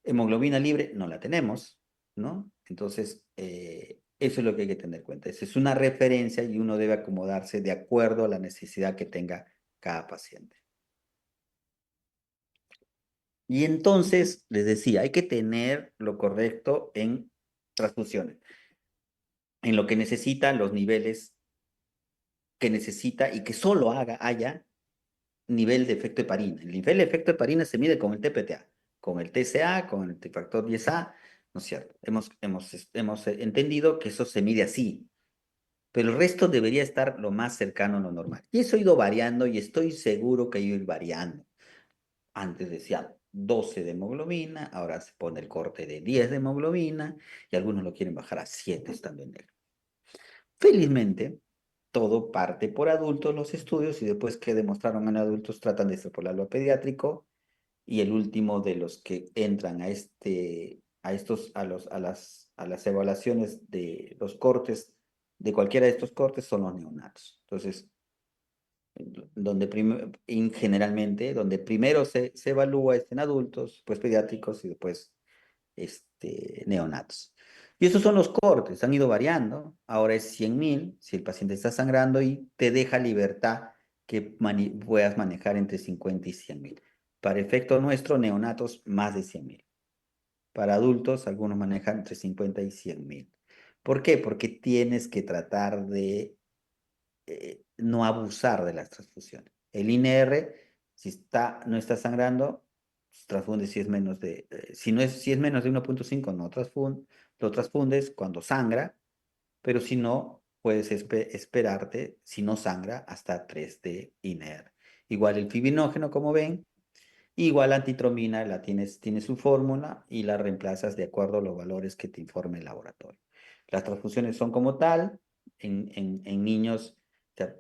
Hemoglobina libre no la tenemos, ¿no? Entonces, eso es lo que hay que tener en cuenta. Esa es una referencia y uno debe acomodarse de acuerdo a la necesidad que tenga cada paciente. Y entonces, les decía, hay que tener lo correcto en transfusiones, en lo que necesita, los niveles que necesita y que solo haya nivel de efecto heparina. El nivel de efecto heparina se mide con el TPTA, con el TCA, con el factor 10A, ¿no es cierto? Hemos entendido que eso se mide así, pero el resto debería estar lo más cercano a lo normal. Y eso ha ido variando y estoy seguro que ha ido variando. Antes decía 12 de hemoglobina, ahora se pone el corte de 10 de hemoglobina y algunos lo quieren bajar a 7 estando en negro. Felizmente, todo parte por adultos los estudios y después que demostraron en adultos tratan de extrapolarlo a pediátrico y el último de los que entran a las evaluaciones de los cortes, de cualquiera de estos cortes son los neonatos. Entonces, generalmente, donde primero se evalúa es en adultos, pues pediátricos y después neonatos. Y estos son los cortes, han ido variando. Ahora es 100.000 si el paciente está sangrando y te deja libertad que puedas manejar entre 50 y 100.000. Para efecto nuestro, neonatos más de 100.000. Para adultos, algunos manejan entre 50 y 100.000. ¿Por qué? Porque tienes que tratar de no abusar de las transfusiones. El INR, si no está sangrando, transfunde si es menos de, si es menos de 1.5 no lo transfundes cuando sangra, pero si no, puedes esperarte, si no sangra, hasta 3 de INR. Igual el fibrinógeno, como ven, igual la antitromina, tiene su fórmula y la reemplazas de acuerdo a los valores que te informe el laboratorio. Las transfusiones son como tal, en niños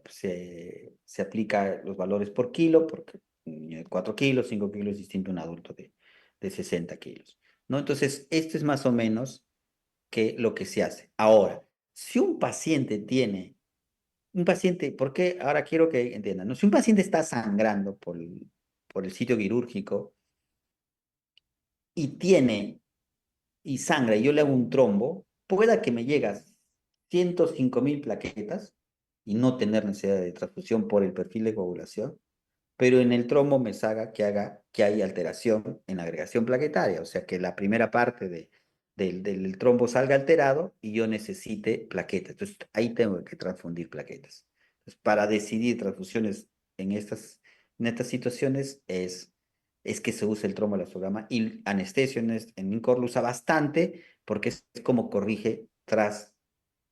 se aplica los valores por kilo, porque un niño de 4 kilos, 5 kilos es distinto a un adulto de 60 kilos, ¿no? Entonces, esto es más o menos lo que se hace. Ahora, si un paciente, porque ahora quiero que entiendan, ¿no? Si un paciente está sangrando por el sitio quirúrgico, y y sangra y yo le hago un trombo, pueda que me llegas 105.000 plaquetas y no tener necesidad de transfusión por el perfil de coagulación, pero en el trombo me salga que hay alteración en la agregación plaquetaria, o sea que la primera parte del trombo salga alterado y yo necesite plaquetas. Entonces ahí tengo que transfundir plaquetas. Entonces, para decidir transfusiones en estas situaciones es que se usa el tromboelastograma y anestesio en INCOR lo usa bastante porque es como corrige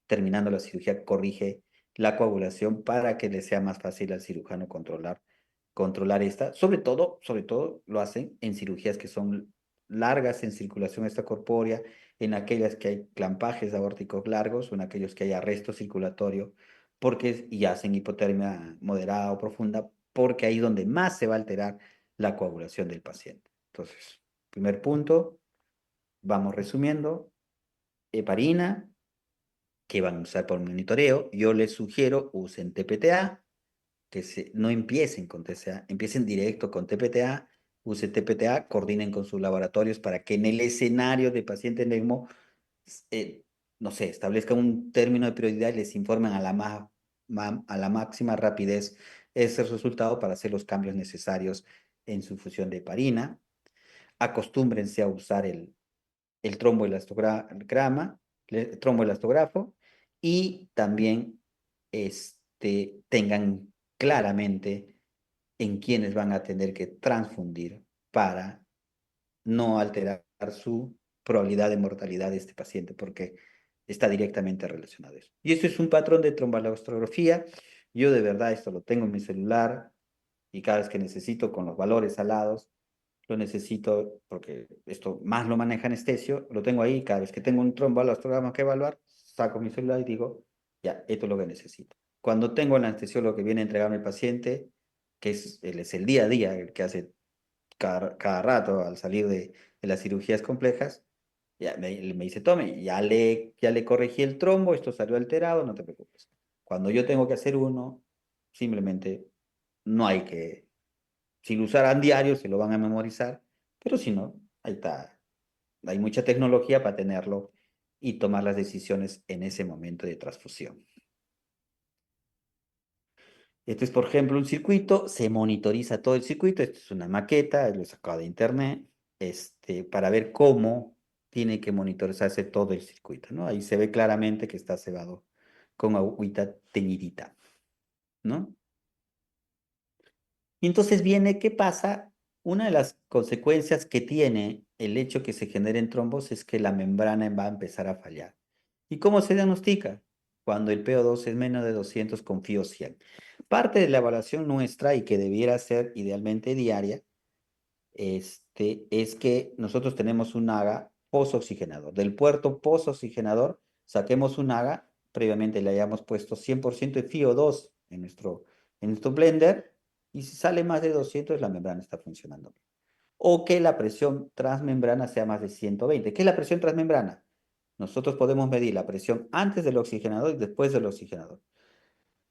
terminando la cirugía, corrige la coagulación para que le sea más fácil al cirujano controlar esta. Sobre todo lo hacen en cirugías que son largas en circulación extracorpórea, en aquellas que hay clampajes aórticos largos o en aquellos que hay arresto circulatorio, y hacen hipotermia moderada o profunda, porque ahí es donde más se va a alterar la coagulación del paciente. Entonces, primer punto, vamos resumiendo, heparina, que van a usar por monitoreo, yo les sugiero usen TPTA, no empiecen con TCA, empiecen directo con TPTA, use TPTA, coordinen con sus laboratorios para que en el escenario de paciente en ECMO, eh, no sé, establezcan un término de prioridad y les informen a la máxima rapidez ese resultado para hacer los cambios necesarios en su fusión de heparina. Acostúmbrense a usar el tromboelastografo y también tengan claramente en quiénes van a tener que transfundir para no alterar su probabilidad de mortalidad de este paciente, porque está directamente relacionado a eso. Y esto es un patrón de tromboelastografía. Yo de verdad esto lo tengo en mi celular y cada vez que necesito con los valores alados, lo necesito porque esto más lo maneja anestesio, lo tengo ahí, cada vez que tengo un tromboelastograma que evaluar, saco mi celular y digo, ya, esto es lo que necesito. Cuando tengo el anestesiólogo que viene a entregarme al paciente, él es el día a día, el que hace cada rato al salir de las cirugías complejas, ya me dice, tome, ya le corregí el trombo, esto salió alterado, no te preocupes. Cuando yo tengo que hacer uno, simplemente no hay que, si lo usaran diario, se lo van a memorizar, pero si no, ahí está. hay mucha tecnología para tenerlo y tomar las decisiones en ese momento de transfusión. Este es, por ejemplo, un circuito, se monitoriza todo el circuito, esto es una maqueta, lo he sacado de internet, para ver cómo tiene que monitorizarse todo el circuito, ¿no? Ahí se ve claramente que está cebado con agüita teñidita, ¿no? Y entonces viene, ¿qué pasa? Una de las consecuencias que tiene el hecho que se generen trombos es que la membrana va a empezar a fallar. ¿Y cómo se diagnostica? Cuando el PO2 es menos de 200 con FIO 100. Parte de la evaluación nuestra, y que debiera ser idealmente diaria, es que nosotros tenemos un AGA posoxigenador. Del puerto posoxigenador saquemos un AGA, previamente le hayamos puesto 100% de FiO2 en nuestro blender, y si sale más de 200, la membrana está funcionando bien. O que la presión transmembrana sea más de 120. ¿Qué es la presión transmembrana? Nosotros podemos medir la presión antes del oxigenador y después del oxigenador.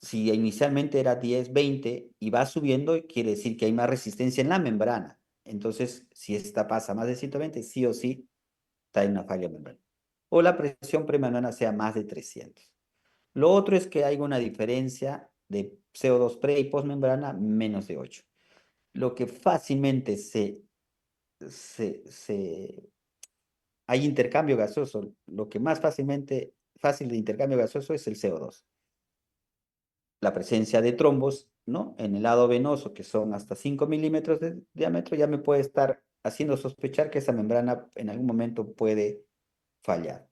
Si inicialmente era 10, 20 y va subiendo, quiere decir que hay más resistencia en la membrana. Entonces, si esta pasa más de 120, sí o sí está en una falla membrana. O la presión premembrana sea más de 300. Lo otro es que hay una diferencia de CO2 pre y postmembrana menos de 8. Lo que fácilmente hay intercambio gaseoso. Lo que más fácil de intercambio gaseoso es el CO2. La presencia de trombos, ¿no? En el lado venoso, que son hasta 5 milímetros de diámetro, ya me puede estar haciendo sospechar que esa membrana en algún momento puede fallar.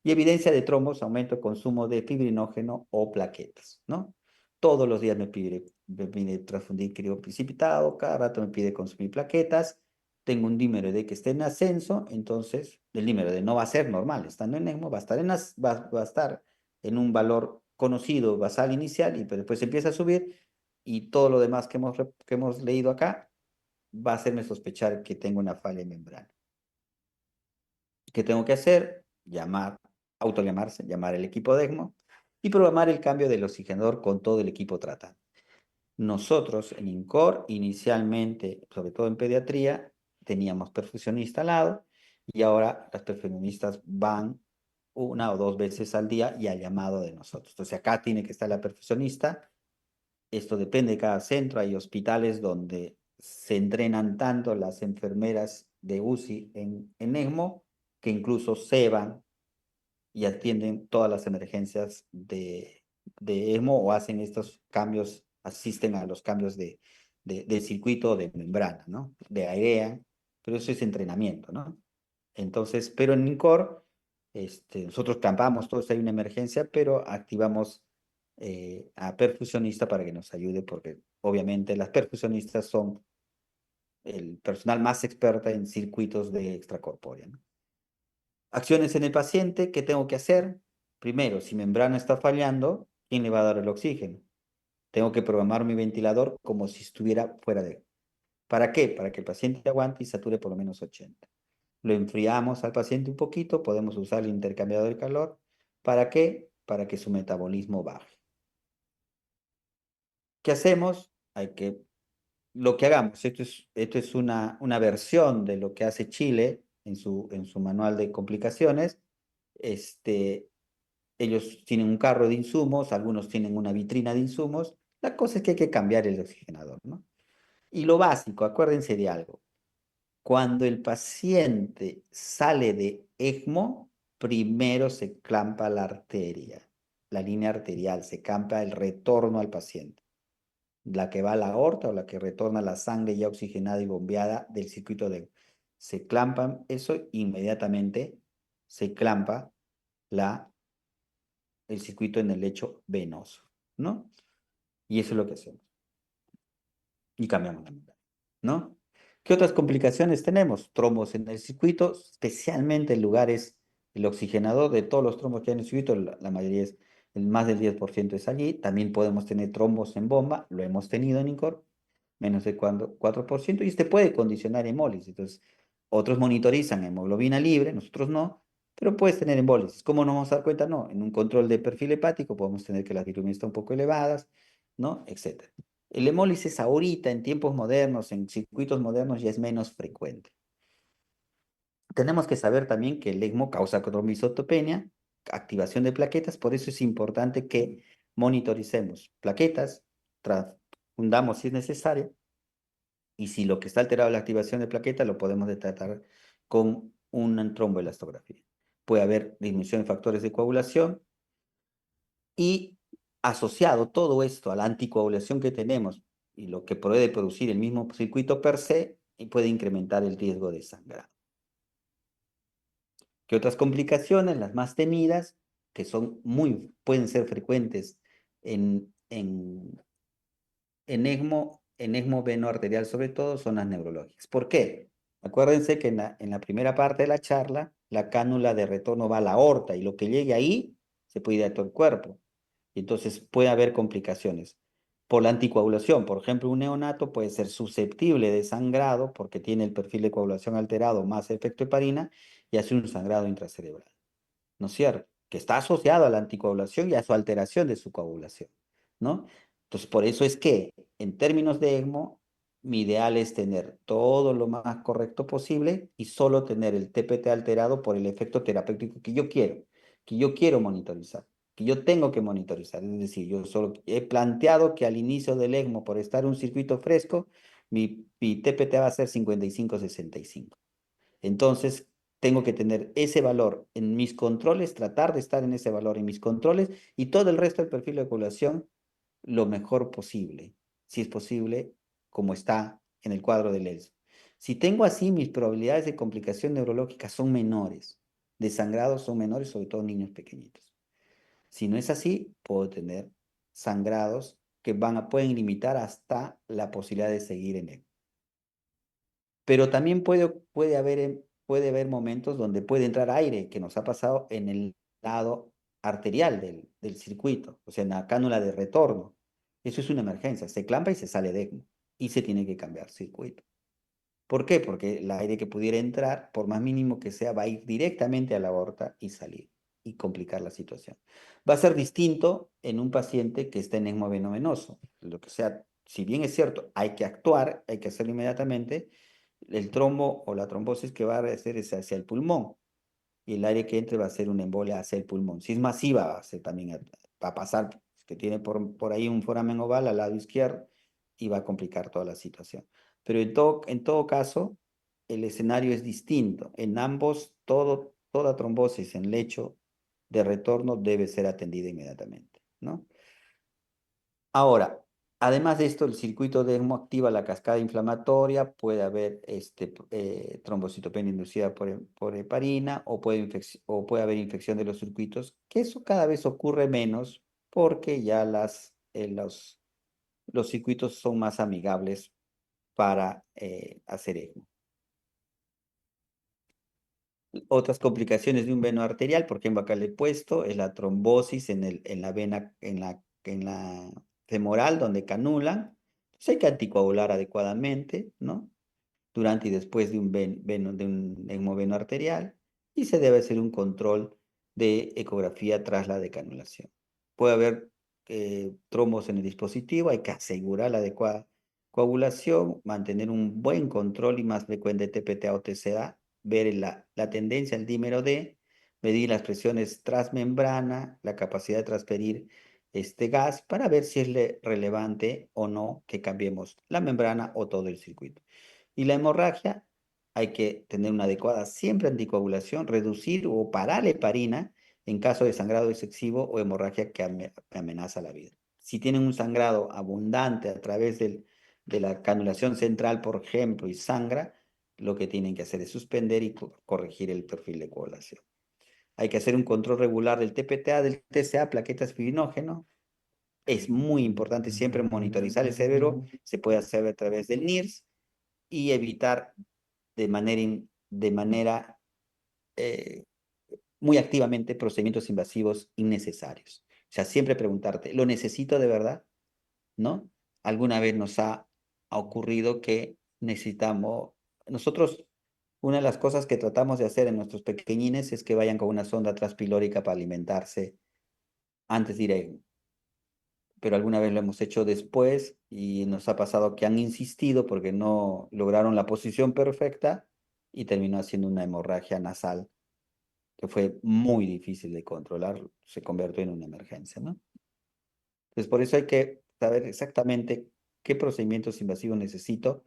Y evidencia de trombos, aumento de consumo de fibrinógeno o plaquetas, ¿no? Todos los días me pide transfundir crioprecipitado, cada rato me pide consumir plaquetas, tengo un dímero de que esté en ascenso, entonces el dímero de no va a ser normal, estando en ECMO, va a estar en un valor conocido basal inicial, y pero después empieza a subir, y todo lo demás que hemos leído acá va a hacerme sospechar que tengo una falla en membrana. ¿Qué tengo que hacer? Autollamarse, llamar al equipo de ECMO y programar el cambio del oxigenador con todo el equipo tratante. Nosotros en INCOR, inicialmente, sobre todo en pediatría, teníamos perfusionista al lado, y ahora las perfusionistas van 1 o 2 veces al día y al llamado de nosotros. Entonces acá tiene que estar la perfusionista. Esto depende de cada centro. Hay hospitales donde se entrenan tanto las enfermeras de UCI en ECMO, que incluso se van y atienden todas las emergencias de ECMO, o hacen estos cambios, asisten a los cambios de circuito de membrana, ¿no? De airean, pero eso es entrenamiento, ¿no? Entonces, pero en INCOR, nosotros campamos todos si hay una emergencia, pero activamos a perfusionista para que nos ayude, porque obviamente las perfusionistas son el personal más experta en circuitos de extracorpórea, ¿no? Acciones en el paciente, ¿qué tengo que hacer? Primero, si membrana está fallando, ¿quién le va a dar el oxígeno? Tengo que programar mi ventilador como si estuviera fuera de él. ¿Para qué? Para que el paciente aguante y sature por lo menos 80. Lo enfriamos al paciente un poquito, podemos usar el intercambiador de calor. ¿Para qué? Para que su metabolismo baje. ¿Qué hacemos? Lo que hagamos, esto es una versión de lo que hace Chile en su manual de complicaciones. Este, Ellos tienen un carro de insumos, algunos tienen una vitrina de insumos. La cosa es que hay que cambiar el oxigenador, ¿no? Y lo básico, acuérdense de algo. Cuando el paciente sale de ECMO, primero se clampa la arteria, la línea arterial, se clampa el retorno al paciente, la que va a la aorta o la que retorna la sangre ya oxigenada y bombeada del circuito de ECMO. Se clampan eso, inmediatamente se clampa la el circuito en el lecho venoso, ¿no? Y eso es lo que hacemos. Y cambiamos la membrana, ¿no? ¿Qué otras complicaciones tenemos? Trombos en el circuito, especialmente en lugares, el oxigenador de todos los trombos que hay en el circuito, la mayoría el más del 10% es allí. También podemos tener trombos en bomba, lo hemos tenido en INCOR, menos de 4%, y puede condicionar hemólisis. Entonces, otros monitorizan hemoglobina libre, nosotros no, pero puedes tener hemólisis. ¿Cómo nos vamos a dar cuenta? No, en un control de perfil hepático podemos tener que las bilirrubinas están un poco elevadas, ¿no? Etcétera. El hemólisis ahorita, en tiempos modernos, en circuitos modernos, ya es menos frecuente. Tenemos que saber también que el ECMO causa trombocitopenia, activación de plaquetas, por eso es importante que monitoricemos plaquetas, transfundamos si es necesario, y si lo que está alterado es la activación de plaquetas, lo podemos detectar con una tromboelastografía. Puede haber disminución de factores de coagulación y asociado todo esto a la anticoagulación que tenemos y lo que puede producir el mismo circuito per se, y puede incrementar el riesgo de sangrado. ¿Qué otras complicaciones? Las más temidas, que pueden ser frecuentes en ECMO veno arterial sobre todo, son las neurológicas. ¿Por qué? Acuérdense que en la primera parte de la charla, la cánula de retorno va a la aorta y lo que llegue ahí se puede ir a todo el cuerpo. Entonces puede haber complicaciones. Por la anticoagulación, por ejemplo, un neonato puede ser susceptible de sangrado porque tiene el perfil de coagulación alterado más efecto heparina y hace un sangrado intracerebral. ¿No es cierto? Que está asociado a la anticoagulación y a su alteración de su coagulación, ¿no? Entonces, por eso es que, en términos de ECMO, mi ideal es tener todo lo más correcto posible y solo tener el TPT alterado por el efecto terapéutico que yo quiero monitorizar, que yo tengo que monitorizar. Es decir, yo solo he planteado que al inicio del ECMO, por estar un circuito fresco, mi TPT va a ser 55-65. Entonces, tengo que tener ese valor en mis controles, tratar de estar en ese valor en mis controles y todo el resto del perfil de población lo mejor posible, si es posible, como está en el cuadro del ELSO. Si tengo así, mis probabilidades de complicación neurológica son menores, de sangrado son menores, sobre todo en niños pequeñitos. Si no es así, puedo tener sangrados que pueden limitar hasta la posibilidad de seguir en él. Pero también puede haber momentos donde puede entrar aire, que nos ha pasado en el lado arterial del circuito, o sea, en la cánula de retorno. Eso es una emergencia, se clampa y se sale de ECMO y se tiene que cambiar circuito. ¿Por qué? Porque el aire que pudiera entrar, por más mínimo que sea, va a ir directamente a la aorta y salir y complicar la situación. Va a ser distinto en un paciente que está en ECMO venovenoso. Lo que sea, si bien es cierto, hay que actuar, hay que hacerlo inmediatamente, el trombo o la trombosis que va a hacer es hacia el pulmón y el aire que entre va a ser una embolia hacia el pulmón. Si es masiva, va a ser también, va a pasar, que tiene por ahí un foramen oval al lado izquierdo y va a complicar toda la situación. Pero en todo caso, el escenario es distinto. En ambos, toda trombosis en lecho de retorno debe ser atendida inmediatamente, ¿no? Ahora, además de esto, el circuito de ECMO activa la cascada inflamatoria, puede haber trombocitopenia inducida por heparina o puede haber infección de los circuitos, que eso cada vez ocurre menos porque ya los circuitos son más amigables para hacer ECMO. Otras complicaciones de un veno arterial, por ejemplo, acá le he puesto, es la trombosis en la vena, en la femoral, donde canulan. Entonces hay que anticoagular adecuadamente, ¿no? Durante y después de un hemoveno arterial, y se debe hacer un control de ecografía tras la decanulación. Puede haber trombos en el dispositivo, hay que asegurar la adecuada coagulación, mantener un buen control y más frecuente TPTA o TCA, ver la tendencia al dímero D, medir las presiones transmembrana, la capacidad de transferir este gas para ver si es relevante o no que cambiemos la membrana o todo el circuito. Y la hemorragia, hay que tener una adecuada siempre anticoagulación, reducir o parar la heparina en caso de sangrado excesivo o hemorragia que amenaza la vida. Si tienen un sangrado abundante a través de la canulación central, por ejemplo, y sangra, lo que tienen que hacer es suspender y corregir el perfil de coagulación. Hay que hacer un control regular del TPTA, del TCA, plaquetas fibrinógeno. Es muy importante siempre monitorizar el cerebro. Se puede hacer a través del NIRS y evitar de manera muy activamente procedimientos invasivos innecesarios. O sea, siempre preguntarte, ¿lo necesito de verdad? ¿No? Alguna vez nos ha ocurrido que nosotros, una de las cosas que tratamos de hacer en nuestros pequeñines es que vayan con una sonda transpilórica para alimentarse antes de ir a ECMO. Pero alguna vez lo hemos hecho después y nos ha pasado que han insistido porque no lograron la posición perfecta y terminó haciendo una hemorragia nasal que fue muy difícil de controlar, se convirtió en una emergencia, ¿no? Entonces, por eso hay que saber exactamente qué procedimientos invasivos necesito,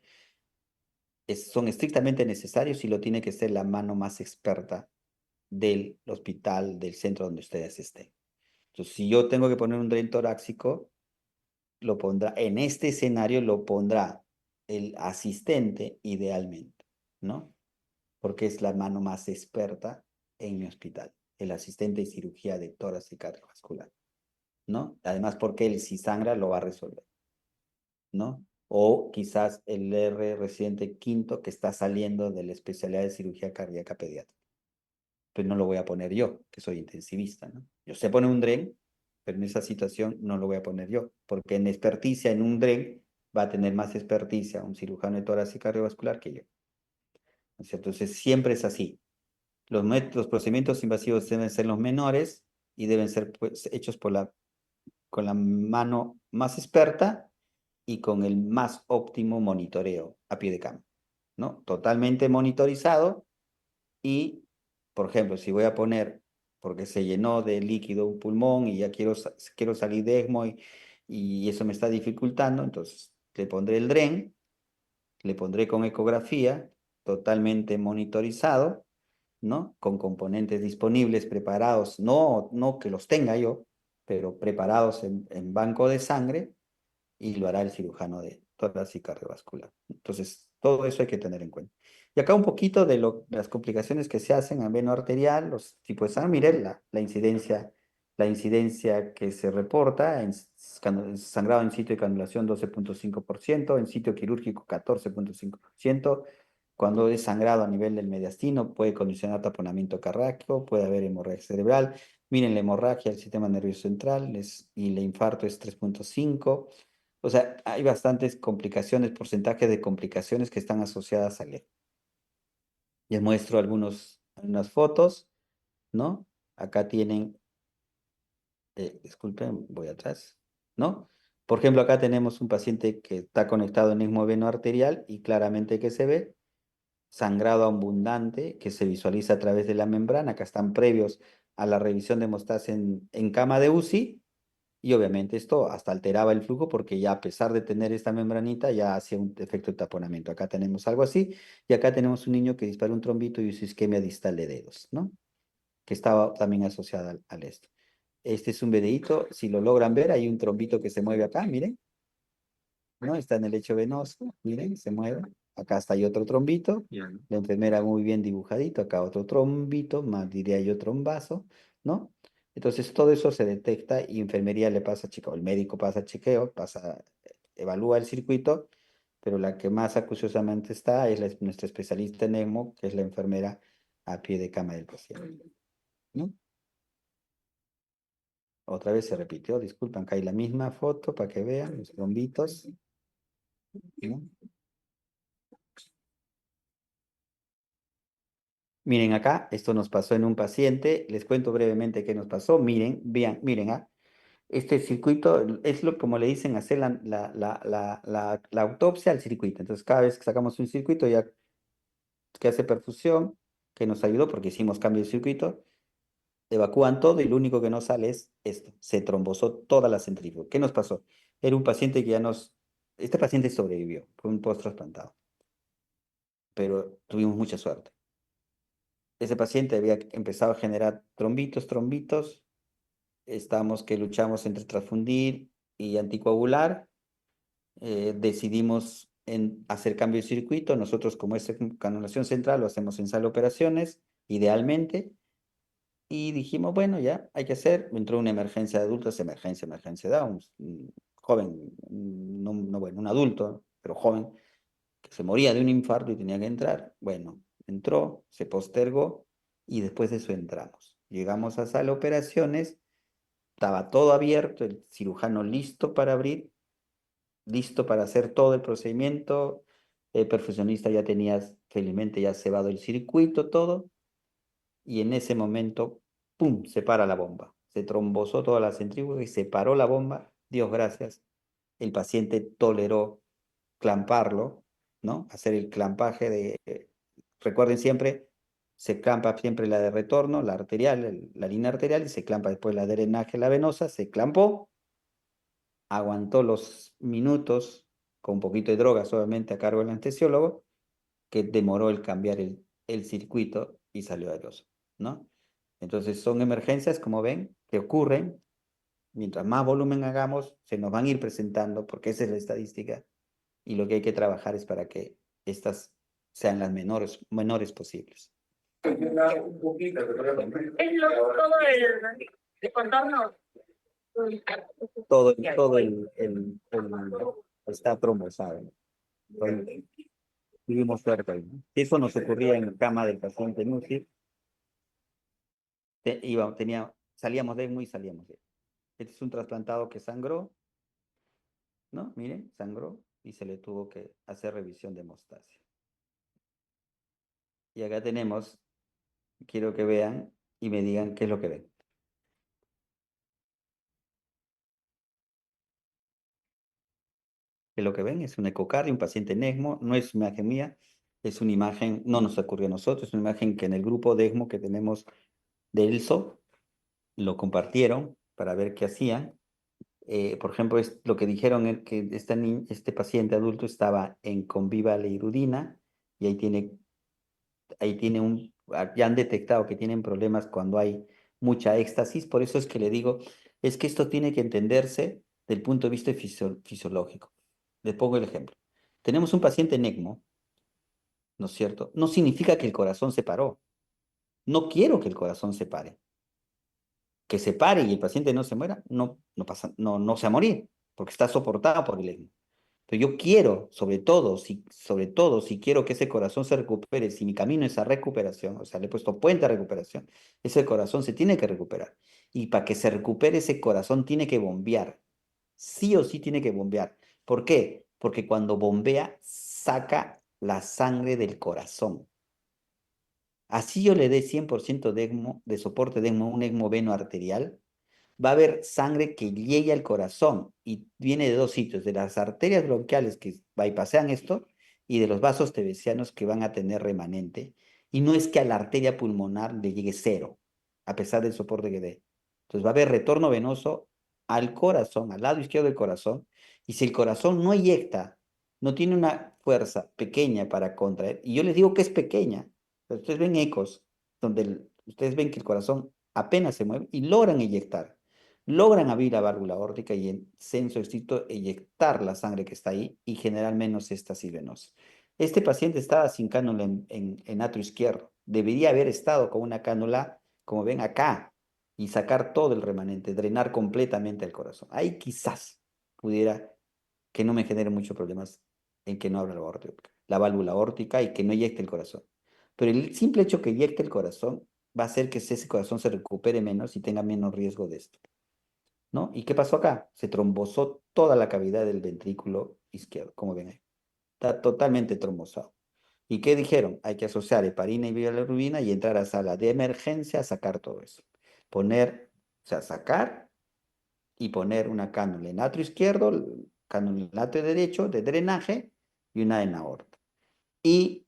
son estrictamente necesarios y lo tiene que ser la mano más experta del hospital, del centro donde ustedes estén. Entonces, si yo tengo que poner un dren torácico, lo pondrá, en este escenario lo pondrá el asistente idealmente, ¿no? Porque es la mano más experta en mi hospital, el asistente de cirugía de tórax y cardiovascular, ¿no? Además, porque él si sangra lo va a resolver, ¿no? O quizás el residente quinto que está saliendo de la especialidad de cirugía cardíaca pediátrica. Pues no lo voy a poner yo, que soy intensivista, ¿no? Yo sé poner un dren, pero en esa situación no lo voy a poner yo, porque en experticia en un dren va a tener más experticia un cirujano de tórax y cardiovascular que yo, ¿no es cierto? Entonces siempre es así. Los procedimientos invasivos deben ser los menores y deben ser pues, hechos con la mano más experta y con el más óptimo monitoreo a pie de cama, ¿no? Totalmente monitorizado y, por ejemplo, si voy a poner, porque se llenó de líquido un pulmón y ya quiero salir de ECMO y eso me está dificultando, entonces le pondré el dren, le pondré con ecografía, totalmente monitorizado, ¿no? Con componentes disponibles, preparados, no que los tenga yo, pero preparados en banco de sangre y lo hará el cirujano de tórax y cardiovascular. Entonces, todo eso hay que tener en cuenta. Y acá un poquito de las complicaciones que se hacen en veno arterial, los tipos de sangre, miren la incidencia que se reporta en sangrado en sitio de canulación 12,5%, en sitio quirúrgico 14,5%. Cuando es sangrado a nivel del mediastino, puede condicionar taponamiento cardíaco, puede haber hemorragia cerebral. Miren la hemorragia del sistema nervioso central y el infarto es 3,5. O sea, hay bastantes complicaciones, porcentajes de complicaciones que están asociadas al ECMO. Les muestro algunas fotos, ¿no? Acá tienen, disculpen, voy atrás, ¿no? Por ejemplo, acá tenemos un paciente que está conectado en ECMO veno arterial y claramente que se ve sangrado abundante que se visualiza a través de la membrana. Acá están previos a la revisión de hemostasia en cama de UCI. Y obviamente esto hasta alteraba el flujo porque ya a pesar de tener esta membranita ya hacía un efecto de taponamiento. Acá tenemos algo así y acá tenemos un niño que dispara un trombito y su isquemia distal de dedos, ¿no? Que estaba también asociada al esto. Este es un videíto, si lo logran ver, hay un trombito que se mueve acá, miren, ¿no? Está en el lecho venoso, miren, se mueve. Acá está hay otro trombito, la enfermera muy bien dibujadito, acá otro trombito, más diría yo trombazo, ¿no? Entonces todo eso se detecta y enfermería le pasa chequeo, el médico pasa chequeo, evalúa el circuito, pero la que más acuciosamente está es nuestra especialista en ECMO, que es la enfermera a pie de cama del paciente, ¿no? Otra vez se repitió, disculpan, acá hay la misma foto para que vean los trombitos, ¿no? Miren acá, esto nos pasó en un paciente. Les cuento brevemente qué nos pasó. Miren, vean, miren, este circuito es lo como le dicen hacer la autopsia al circuito. Entonces, cada vez que sacamos un circuito ya que hace perfusión, que nos ayudó porque hicimos cambio de circuito, evacúan todo y lo único que nos sale es esto. Se trombosó toda la centrífuga. ¿Qué nos pasó? Era un paciente que este paciente sobrevivió, fue un post trasplantado, pero tuvimos mucha suerte. Ese paciente había empezado a generar trombitos, estamos que luchamos entre transfundir y anticoagular, decidimos en hacer cambio de circuito, nosotros como es canulación central lo hacemos en sala de operaciones, idealmente, y dijimos, bueno, ya hay que hacer, entró una emergencia de adultos, emergencia de un joven, no, bueno, un adulto, pero joven, que se moría de un infarto y tenía que entrar. Bueno, entró, se postergó y después de eso entramos. Llegamos a sala de operaciones, estaba todo abierto, el cirujano listo para abrir, listo para hacer todo el procedimiento. El perfusionista ya tenía, felizmente, ya cebado el circuito, todo. Y en ese momento, ¡pum!, se para la bomba. Se trombosó toda la centrífuga y se paró la bomba. Dios gracias. El paciente toleró clamparlo, ¿no? Hacer el clampaje recuerden siempre, se clampa siempre la de retorno, la arterial, la línea arterial, y se clampa después la de drenaje, la venosa, se clampó, aguantó los minutos con un poquito de drogas, obviamente, a cargo del anestesiólogo, que demoró el cambiar el circuito y salió airoso, ¿no? Entonces son emergencias, como ven, que ocurren. Mientras más volumen hagamos, se nos van a ir presentando, porque esa es la estadística, y lo que hay que trabajar es para que estas sean las menores posibles. Es todo el contorno. Está trombosado. Vivimos suerte ahí, ¿no? Si eso nos ocurría en cama del paciente en UCI, salíamos de ECMO y salíamos de ECMO. Este es un trasplantado que sangró, ¿no? Miren, sangró y se le tuvo que hacer revisión de hemostasia. Y acá tenemos, quiero que vean y me digan qué es lo que ven. Que lo que ven es un ecocardio, un paciente en ECMO, no es imagen mía, es una imagen, no nos ocurrió a nosotros, es una imagen que en el grupo de ECMO que tenemos de ELSO lo compartieron para ver qué hacían. Por ejemplo, es lo que dijeron que este paciente adulto estaba en conviva leirudina y ya han detectado que tienen problemas cuando hay mucha éxtasis, por eso es que le digo, es que esto tiene que entenderse del punto de vista fisiológico. Les pongo el ejemplo. Tenemos un paciente en ECMO, ¿no es cierto? No significa que el corazón se paró. No quiero que el corazón se pare. Que se pare y el paciente no se muera, no se va a morir, porque está soportado por el ECMO. Pero yo quiero, sobre todo, si quiero que ese corazón se recupere, si mi camino es a recuperación, o sea, le he puesto puente a recuperación, ese corazón se tiene que recuperar. Y para que se recupere ese corazón tiene que bombear. Sí o sí tiene que bombear. ¿Por qué? Porque cuando bombea, saca la sangre del corazón. Así yo le dé 100% de ECMO, de soporte de ECMO, un ECMO veno arterial, va a haber sangre que llegue al corazón y viene de dos sitios, de las arterias bronquiales que bypassean esto y de los vasos tebecianos que van a tener remanente. Y no es que a la arteria pulmonar le llegue cero, a pesar del soporte que dé. Entonces va a haber retorno venoso al corazón, al lado izquierdo del corazón, y si el corazón no eyecta, no tiene una fuerza pequeña para contraer, y yo les digo que es pequeña, pero ustedes ven ecos donde ustedes ven que el corazón apenas se mueve y logran eyectar, logran abrir la válvula aórtica y en senso estricto eyectar la sangre que está ahí y generar menos éstasis venosa. Este paciente estaba sin cánula en atrio izquierdo. Debería haber estado con una cánula, como ven acá, y sacar todo el remanente, drenar completamente el corazón. Ahí quizás pudiera que no me genere muchos problemas en que no abra la válvula aórtica y que no eyecte el corazón. Pero el simple hecho que eyecte el corazón va a hacer que ese corazón se recupere menos y tenga menos riesgo de esto, ¿no? ¿Y qué pasó acá? Se trombosó toda la cavidad del ventrículo izquierdo, como ven ahí. Está totalmente trombosado. ¿Y qué dijeron? Hay que asociar heparina y bilirrubina y entrar a sala de emergencia a sacar todo eso. Sacar y poner una cánula en atrio izquierdo, cánula en atrio derecho de drenaje y una en aorta. Y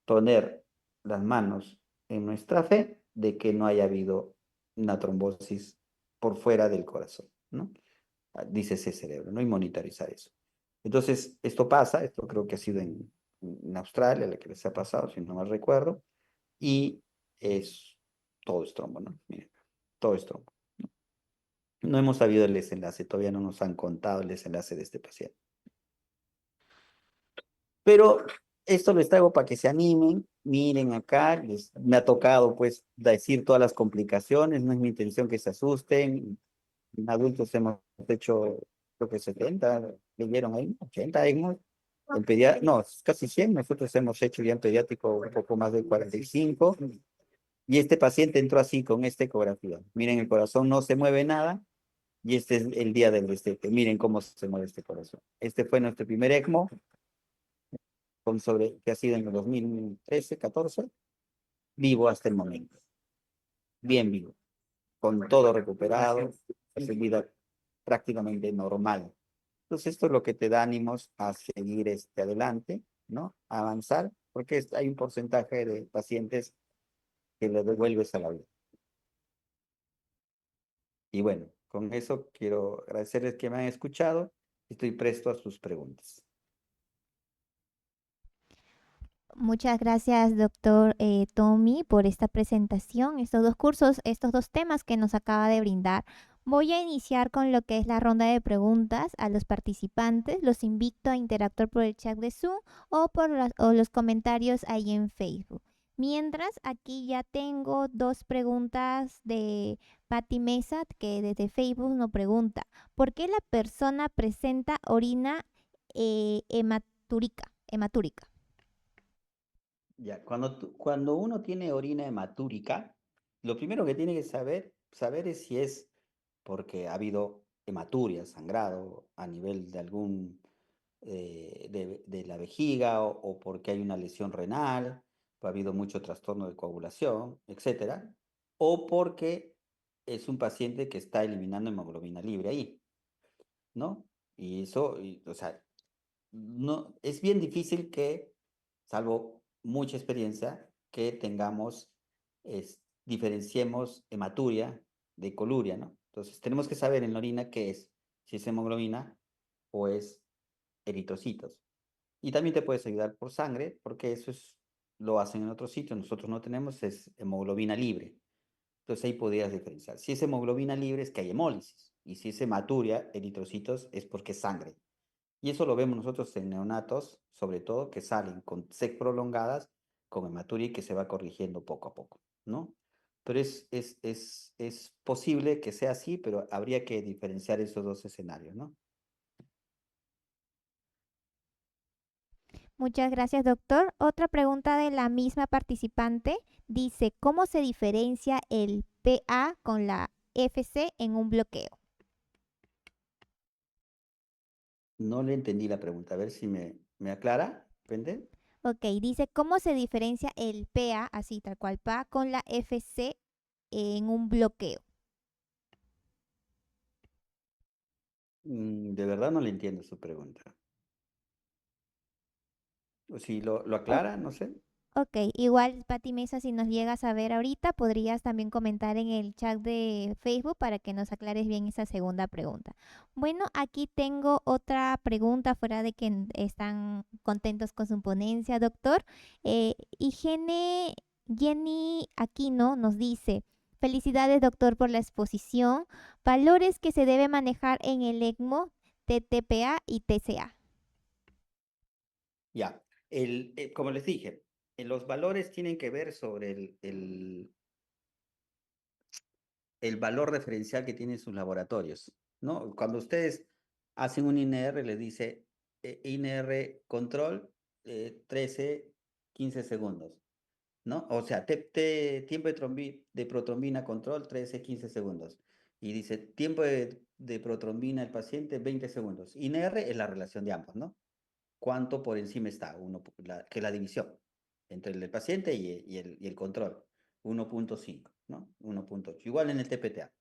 poner las manos en nuestra fe de que no haya habido una trombosis por fuera del corazón, ¿no? Dice ese cerebro, ¿no? Y monitorizar eso. Entonces, esto pasa, esto creo que ha sido en Australia, la que les ha pasado, si no mal recuerdo, y todo es trombo, ¿no? Miren, todo es trombo. No hemos sabido el desenlace, todavía no nos han contado el desenlace de este paciente. Pero esto les traigo para que se animen, miren acá, me ha tocado pues decir todas las complicaciones, no es mi intención que se asusten, en adultos hemos hecho creo que 70, leyeron ahí, 80 hemos, no, casi 100, nosotros hemos hecho ya en pediátrico un poco más de 45, y este paciente entró así con esta ecografía, miren el corazón no se mueve nada, y este es el día del destete, miren cómo se mueve este corazón. Este fue nuestro primer ECMO, que ha sido en el 2013, 14, vivo hasta el momento, bien vivo, con todo recuperado, su vida prácticamente normal. Entonces esto es lo que te da ánimos a seguir adelante, ¿no? A avanzar porque hay un porcentaje de pacientes que le devuelves a la vida. Y bueno, con eso quiero agradecerles que me han escuchado. Estoy presto a sus preguntas. Muchas gracias, doctor Tommy, por esta presentación, estos dos cursos, estos dos temas que nos acaba de brindar. Voy a iniciar con lo que es la ronda de preguntas a los participantes. Los invito a interactuar por el chat de Zoom o por los comentarios ahí en Facebook. Mientras, aquí ya tengo dos preguntas de Patti Mesa, que desde Facebook nos pregunta, ¿por qué la persona presenta orina hematúrica? Ya, cuando uno tiene orina hematúrica, lo primero que tiene que saber es si es porque ha habido hematuria, sangrado a nivel de de la vejiga o porque hay una lesión renal, o ha habido mucho trastorno de coagulación, etcétera, o porque es un paciente que está eliminando hemoglobina libre ahí, ¿no? O sea, no, es bien difícil que, salvo mucha experiencia, que diferenciemos hematuria de coluria, ¿no? Entonces, tenemos que saber en la orina qué es, si es hemoglobina o es eritrocitos. Y también te puedes ayudar por sangre, porque lo hacen en otros sitios, nosotros no tenemos, es hemoglobina libre. Entonces ahí podrías diferenciar. Si es hemoglobina libre es que hay hemólisis, y si es hematuria, eritrocitos, es porque es sangre. Y eso lo vemos nosotros en neonatos, sobre todo, que salen con sec prolongadas, con hematuria y que se va corrigiendo poco a poco, ¿no? Pero es posible que sea así, pero habría que diferenciar esos dos escenarios, ¿no? Muchas gracias, doctor. Otra pregunta de la misma participante dice, ¿cómo se diferencia el PA con la FC en un bloqueo? No le entendí la pregunta. A ver si me aclara, ¿vende? Ok, dice, ¿cómo se diferencia el PA, así tal cual PA, con la FC en un bloqueo? De verdad no le entiendo su pregunta. O si lo O- aclara, no sé. ok, igual Pati Mesa, si nos llegas a ver ahorita, podrías también comentar en el chat de Facebook para que nos aclares bien esa segunda pregunta. Bueno, aquí tengo otra pregunta fuera de que están contentos con su ponencia, doctor. Higiene Jenny Aquino nos dice, felicidades, doctor, por la exposición. Valores que se debe manejar en el ECMO, TTPA y TCA. Ya. Como les dije, los valores tienen que ver sobre el valor referencial que tienen sus laboratorios, ¿no? Cuando ustedes hacen un INR, les dice INR control 13, 15 segundos, ¿no? O sea, tiempo de protrombina control 13, 15 segundos. Y dice tiempo de protrombina del paciente 20 segundos. INR es la relación de ambos, ¿no? Cuánto por encima está, que es la división entre el paciente y el control, 1.5, ¿no? 1.8, igual en el TPTA.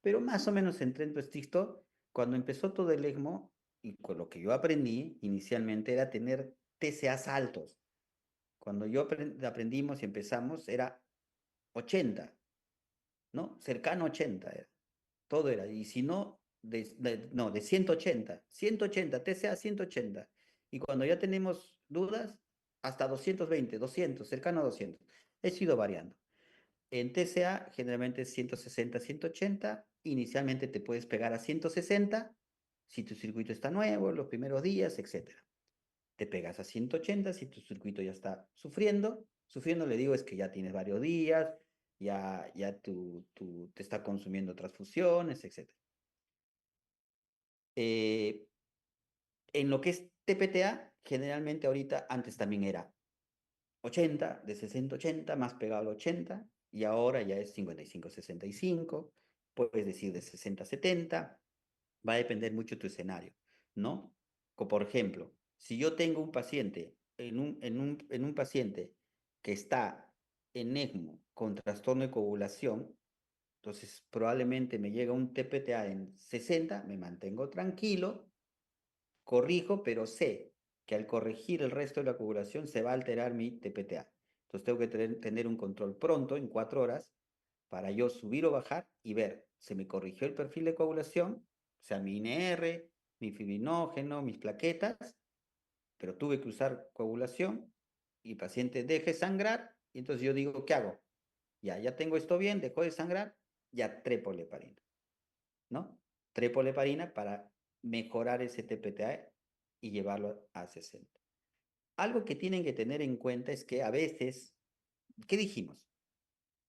Pero más o menos en tren estricto, cuando empezó todo el ECMO, y con lo que yo aprendí inicialmente era tener TCAs altos. Cuando aprendimos y empezamos era 80, ¿no? Cercano a 80 era. Todo era, y si no, no, de 180, TCA 180. Y cuando ya tenemos dudas, hasta 220, 200, cercano a 200. He sido variando. En TCA generalmente es 160, 180. Inicialmente te puedes pegar a 160 si tu circuito está nuevo, los primeros días, etcétera. Te pegas a 180 si tu circuito ya está sufriendo. Sufriendo le digo es que ya tienes varios días, ya te está consumiendo transfusiones, etcétera. Eh, en lo que es TPTA, generalmente ahorita, antes también era 80, de 60 a 80, más pegado al 80, y ahora ya es 55 65, puedes decir de 60 a 70, va a depender mucho de tu escenario, ¿no? Por ejemplo, si yo tengo un paciente, en un paciente que está en ECMO con trastorno de coagulación, entonces probablemente me llega un TPTA en 60, me mantengo tranquilo, corrijo, pero sé que al corregir el resto de la coagulación se va a alterar mi TPTA. Entonces tengo que tener un control pronto, en 4 horas, para yo subir o bajar y ver, ¿se me corrigió el perfil de coagulación? O sea, mi INR, mi fibrinógeno, mis plaquetas, pero tuve que usar coagulación y el paciente deje sangrar, y entonces yo digo, ¿qué hago? Ya tengo esto bien, dejó de sangrar, ya trepo leparina, ¿no? Trepo leparina para mejorar ese TPTA y llevarlo a 60. Algo que tienen que tener en cuenta es que a veces, ¿qué dijimos?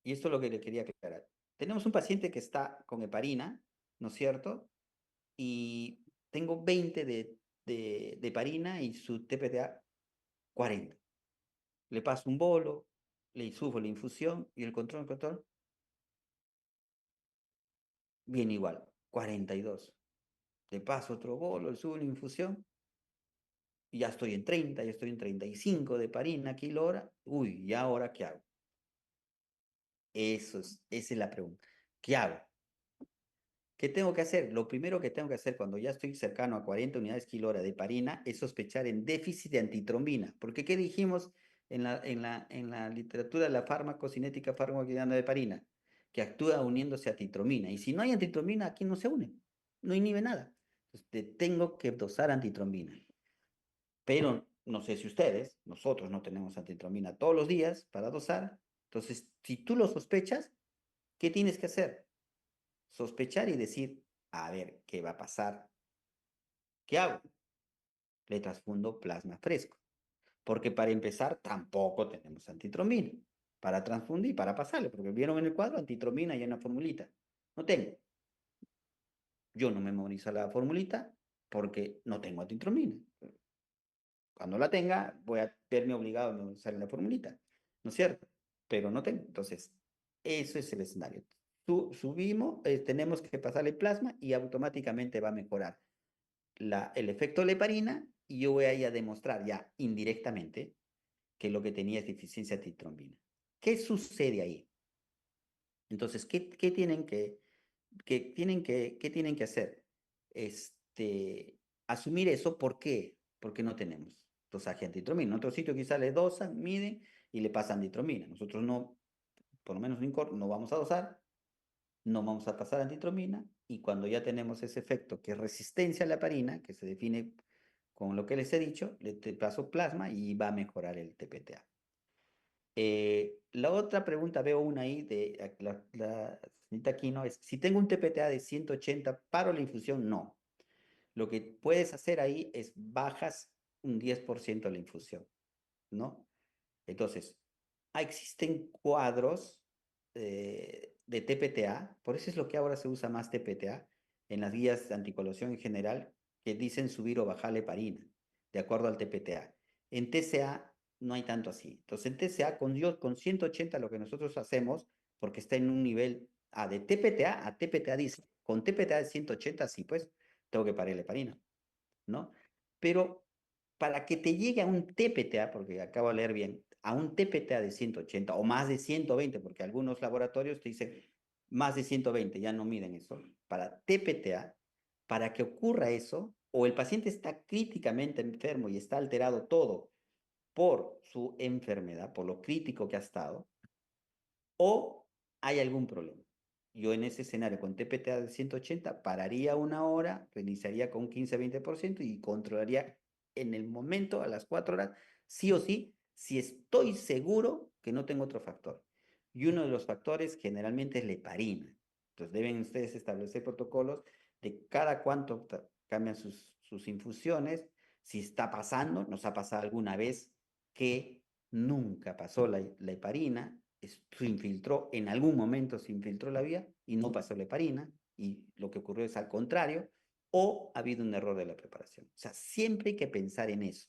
Y esto es lo que le quería aclarar. Tenemos un paciente que está con heparina, ¿no es cierto? Y tengo 20 de heparina y su TPTA 40. Le paso un bolo, le insuflo la infusión y el control, bien igual, 42. Le paso otro bolo, le subo la infusión y ya estoy en 30, ya estoy en 35 de heparina kilo hora. Uy, ¿y ahora qué hago? Esa es la pregunta. ¿Qué hago? ¿Qué tengo que hacer? Lo primero que tengo que hacer cuando ya estoy cercano a 40 unidades kilo hora de heparina es sospechar en déficit de antitrombina. Porque ¿qué dijimos en la literatura de la farmacocinética farmacodinâmica de heparina? Que actúa uniéndose a antitrombina. Y si no hay antitrombina, aquí no se une. No inhibe nada. Entonces, tengo que dosar antitrombina. Pero no sé si ustedes, nosotros no tenemos antitrombina todos los días para dosar. Entonces, si tú lo sospechas, ¿qué tienes que hacer? Sospechar y decir, a ver, ¿qué va a pasar? ¿Qué hago? Le transfundo plasma fresco, porque para empezar tampoco tenemos antitrombina para transfundir, para pasarle, porque vieron en el cuadro antitrombina y en la formulita. No tengo. Yo no memorizo la formulita porque no tengo antitrombina. Cuando la tenga, voy a verme obligado a memorizar la formulita, ¿no es cierto? Pero no tengo. Entonces, eso es el escenario. Subimos, tenemos que pasarle plasma y automáticamente va a mejorar el efecto de la heparina y yo voy a ir a demostrar ya indirectamente que lo que tenía es deficiencia de antitrombina. ¿Qué sucede ahí? Entonces, ¿qué tienen qué tienen que hacer? Asumir eso, ¿por qué? Porque no tenemos dosaje de antitrombina. En otro sitio quizás le dosan, miden y le pasan antitrombina. Nosotros no, por lo menos en INCOR, no vamos a dosar, no vamos a pasar antitrombina y cuando ya tenemos ese efecto que es resistencia a la heparina, que se define con lo que les he dicho, le paso plasma y va a mejorar el TPTA. La otra pregunta, veo una ahí de la señorita Aquino, es, si tengo un TPTA de 180, ¿paro la infusión? No. Lo que puedes hacer ahí es bajas un 10% la infusión, ¿no? Entonces, existen cuadros de TPTA, por eso es lo que ahora se usa más TPTA en las guías de anticoagulación en general, que dicen subir o bajar la heparina, de acuerdo al TPTA. En TCA no hay tanto así. Entonces, en TCA, con 180 lo que nosotros hacemos, porque está en un nivel de TPTA a TPTA dice, con TPTA de 180 sí, pues tengo que parar la heparina, ¿no? Pero para que te llegue a un TPTA, porque acabo de leer bien, a un TPTA de 180 o más de 120, porque algunos laboratorios te dicen más de 120, ya no miden eso. Para TPTA, para que ocurra eso, o el paciente está críticamente enfermo y está alterado todo por su enfermedad, por lo crítico que ha estado, o hay algún problema. Yo en ese escenario con TPTA de 180 pararía una hora, reiniciaría con un 15-20% y controlaría en el momento, a las 4 horas, sí o sí, si estoy seguro que no tengo otro factor. Y uno de los factores generalmente es la heparina. Entonces deben ustedes establecer protocolos de cada cuánto cambian sus infusiones, si está pasando, nos ha pasado alguna vez que nunca pasó la heparina, se infiltró, en algún momento se infiltró la vía y no pasó la heparina, y lo que ocurrió es al contrario, o ha habido un error de la preparación. O sea, siempre hay que pensar en eso,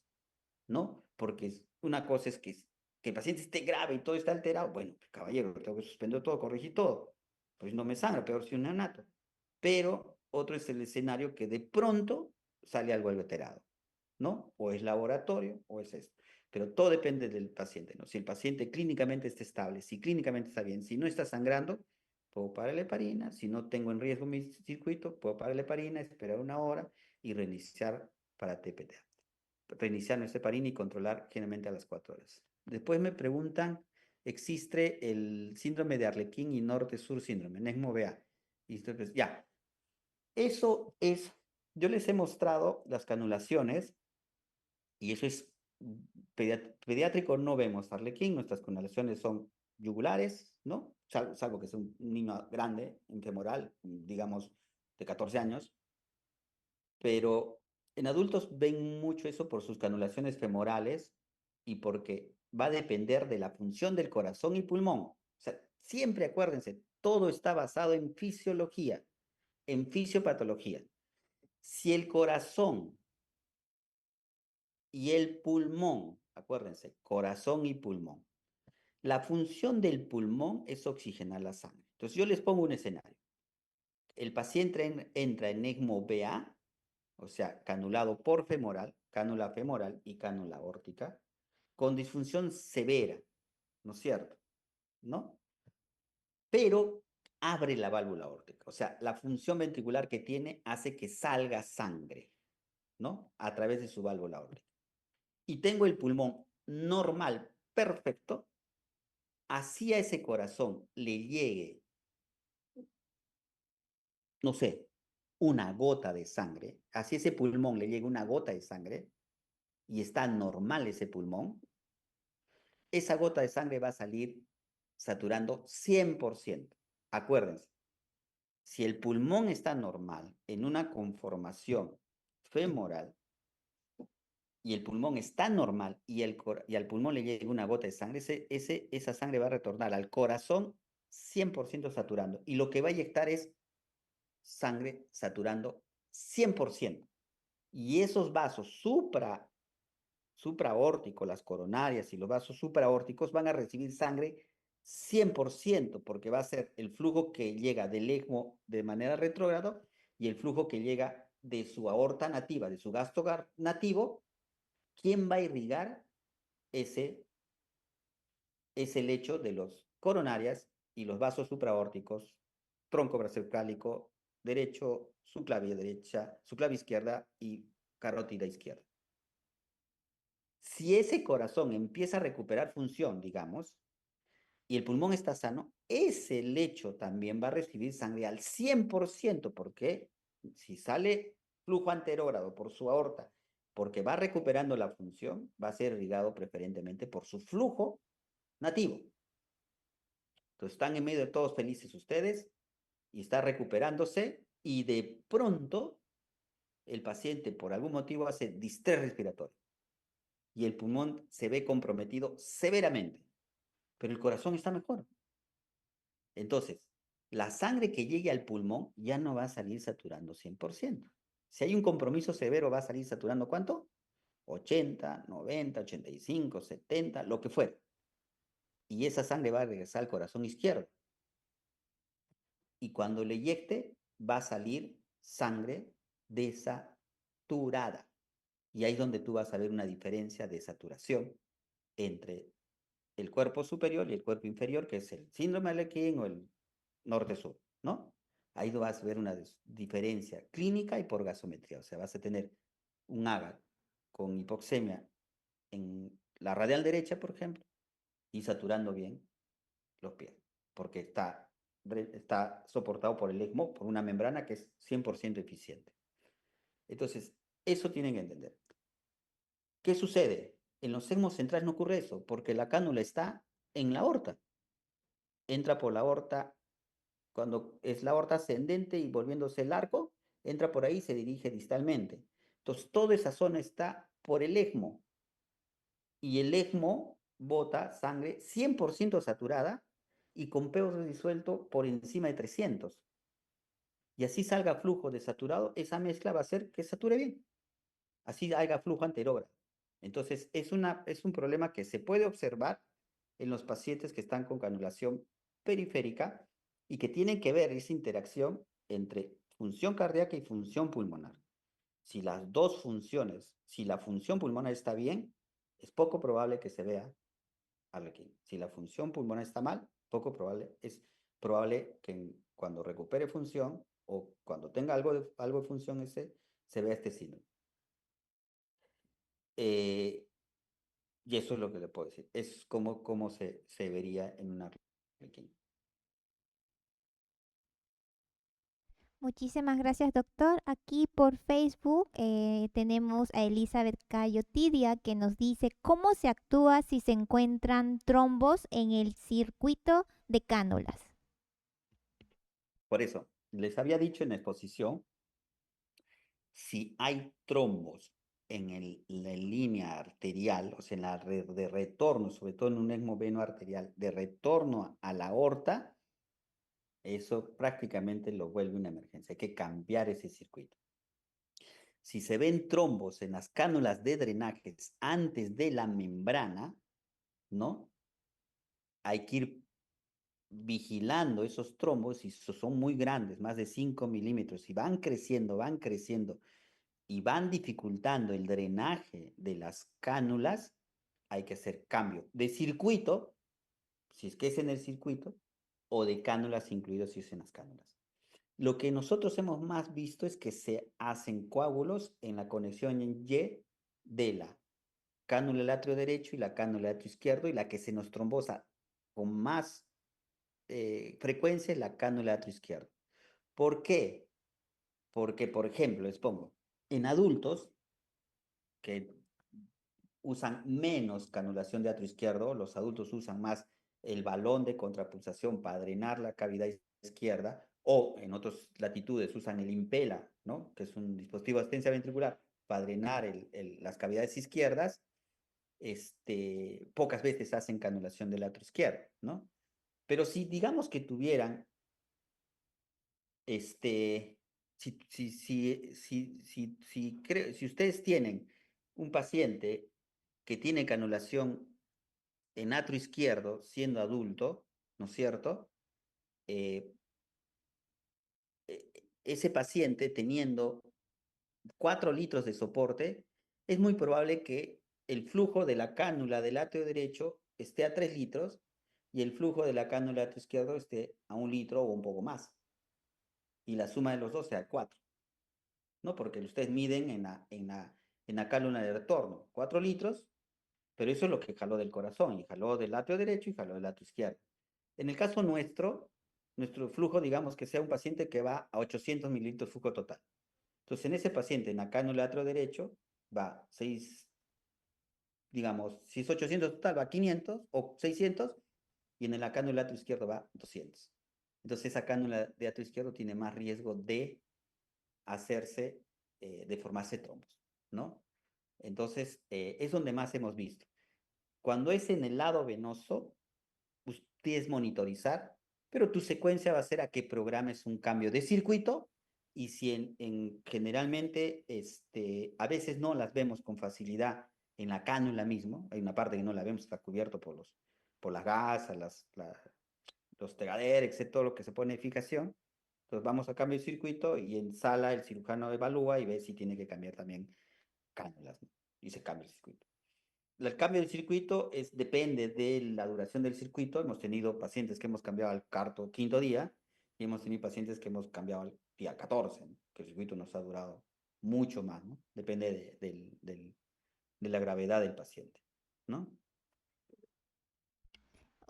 ¿no? Porque una cosa es que el paciente esté grave y todo está alterado, bueno, caballero, tengo que suspender todo, corregir todo, pues no me sangra, peor si un neonato. Pero otro es el escenario que de pronto sale algo alterado, ¿no? O es laboratorio o es esto. Pero todo depende del paciente, ¿no? Si el paciente clínicamente está estable, si clínicamente está bien, si no está sangrando, puedo parar la heparina. Si no tengo en riesgo mi circuito, puedo parar la heparina, esperar una hora y reiniciar para TPTA. reiniciar nuestra heparina y controlar generalmente a las 4 horas. Después me preguntan, ¿existe el síndrome de Arlequín y norte-sur síndrome, NESMO-VA? Y entonces, ya, eso es, yo les he mostrado las canulaciones y eso es pediátrico, no vemos Arlequín, nuestras canulaciones son yugulares, ¿no? Salvo que sea un niño grande, femoral, digamos, de 14 años, pero en adultos ven mucho eso por sus canulaciones femorales y porque va a depender de la función del corazón y pulmón. O sea, siempre acuérdense, todo está basado en fisiología, en fisiopatología. Si el corazón y el pulmón, acuérdense, corazón y pulmón, la función del pulmón es oxigenar la sangre. Entonces yo les pongo un escenario. El paciente entra en ECMO-BA, o sea, canulado por femoral, cánula femoral y cánula aórtica, con disfunción severa, ¿no es cierto? ¿No? Pero abre la válvula aórtica, o sea, la función ventricular que tiene hace que salga sangre, ¿no? A través de su válvula aórtica. Y tengo el pulmón normal, perfecto, así a ese corazón le llegue, no sé, una gota de sangre, así a ese pulmón le llegue una gota de sangre y está normal ese pulmón, esa gota de sangre va a salir saturando 100%. Acuérdense, si el pulmón está normal en una conformación femoral y el pulmón está normal y al pulmón le llega una gota de sangre, esa sangre va a retornar al corazón 100% saturando. Y lo que va a inyectar es sangre saturando 100%. Y esos vasos supraórticos, las coronarias y los vasos supraórticos van a recibir sangre 100%, porque va a ser el flujo que llega del ECMO de manera retrógrado y el flujo que llega de su aorta nativa, de su gasto nativo. ¿Quién va a irrigar ese lecho de los coronarias y los vasos supraórticos, tronco brachioencefálico derecho, subclavia derecha, subclavia izquierda y carótida izquierda? Si ese corazón empieza a recuperar función, digamos, y el pulmón está sano, ese lecho también va a recibir sangre al 100%, porque si sale flujo anterógrado por su aorta, porque va recuperando la función, va a ser irrigado preferentemente por su flujo nativo. Entonces están en medio de todos felices ustedes y está recuperándose y de pronto el paciente por algún motivo hace distrés respiratorio y el pulmón se ve comprometido severamente, pero el corazón está mejor. Entonces, la sangre que llegue al pulmón ya no va a salir saturando 100%. Si hay un compromiso severo, va a salir saturando ¿cuánto? 80, 90, 85, 70, lo que fuera. Y esa sangre va a regresar al corazón izquierdo. Y cuando le inyecte, va a salir sangre desaturada. Y ahí es donde tú vas a ver una diferencia de saturación entre el cuerpo superior y el cuerpo inferior, que es el síndrome de Lequín o el norte-sur, ¿no? Ahí vas a ver una diferencia clínica y por gasometría. O sea, vas a tener un AGA con hipoxemia en la radial derecha, por ejemplo, y saturando bien los pies, porque está soportado por el ECMO, por una membrana que es 100% eficiente. Entonces, eso tienen que entender. ¿Qué sucede? En los ECMOs centrales no ocurre eso, porque la cánula está en la aorta. Entra por la aorta, cuando es la aorta ascendente y volviéndose el arco, entra por ahí y se dirige distalmente. Entonces, toda esa zona está por el ECMO. Y el ECMO bota sangre 100% saturada y con pH disuelto por encima de 300. Y así salga flujo desaturado, esa mezcla va a hacer que sature bien. Así haga flujo anterógrado. Entonces, es un problema que se puede observar en los pacientes que están con canulación periférica y que tienen que ver esa interacción entre función cardíaca y función pulmonar. Si las dos funciones, si la función pulmonar está bien, es poco probable que se vea Arlequín. Si la función pulmonar está mal, es probable que cuando recupere función o cuando tenga algo de función ese, se vea este síndrome. Eh, y eso es lo que le puedo decir. Es como se vería en una pequeña. Muchísimas gracias, doctor. Aquí por Facebook tenemos a Elizabeth Cayo Tidia que nos dice cómo se actúa si se encuentran trombos en el circuito de cánulas. Por eso, les había dicho en la exposición, si hay trombos la línea arterial, o sea, en la red de retorno, sobre todo en un ECMO veno arterial, de retorno a la aorta, eso prácticamente lo vuelve una emergencia. Hay que cambiar ese circuito. Si se ven trombos en las cánulas de drenajes antes de la membrana, ¿no? Hay que ir vigilando esos trombos y son muy grandes, más de 5 milímetros, y van creciendo y van dificultando el drenaje de las cánulas, hay que hacer cambio de circuito, si es que es en el circuito, o de cánulas incluidos si es en las cánulas. Lo que nosotros hemos más visto es que se hacen coágulos en la conexión en Y de la cánula del atrio derecho y la cánula del atrio izquierdo, y la que se nos trombosa con más frecuencia es la cánula del atrio izquierdo. ¿Por qué? Porque, por ejemplo, les pongo, en adultos que usan menos canulación de atrio izquierdo, los adultos usan más el balón de contrapulsación para drenar la cavidad izquierda, o en otras latitudes usan el Impela, ¿no? Que es un dispositivo de asistencia ventricular para drenar las cavidades izquierdas. Pocas veces hacen canulación del atrio izquierdo, ¿no? Pero si digamos que tuvieran, este, si ustedes tienen un paciente que tiene canulación en atrio izquierdo siendo adulto, ¿no es cierto? Eh, Ese paciente teniendo 4 litros de soporte, es muy probable que el flujo de la cánula del atrio derecho esté a 3 litros y el flujo de la cánula del atrio izquierdo esté a 1 litro o un poco más. Y la suma de los dos sea 4, ¿no? Porque ustedes miden en la cánula de retorno 4 litros, pero eso es lo que jaló del corazón, y jaló del atrio derecho y jaló del atrio izquierdo. En el caso nuestro flujo, digamos que sea un paciente que va a 800 mililitros flujo total. Entonces, en ese paciente, en la cánula atrio derecho, va 6, digamos, si es 800 total, va 500 o 600, y en la cánula atrio izquierdo va 200. Entonces, esa cánula de atrio izquierdo tiene más riesgo de hacerse, de formarse trombos, ¿no? Entonces, es donde más hemos visto. Cuando es en el lado venoso, puedes monitorizar, pero tu secuencia va a ser a que programes un cambio de circuito, y si generalmente a veces no las vemos con facilidad en la cánula mismo, hay una parte que no la vemos, está cubierto por las gasas, los tegaderes, etc., todo lo que se pone de fijación. Entonces vamos a cambio de circuito y en sala el cirujano evalúa y ve si tiene que cambiar también cánulas, ¿no? Y se cambia el circuito. El cambio del circuito depende de la duración del circuito. Hemos tenido pacientes que hemos cambiado al cuarto, quinto día, y hemos tenido pacientes que hemos cambiado al día 14, ¿no? Que el circuito nos ha durado mucho más, ¿no? Depende de la gravedad del paciente, ¿no?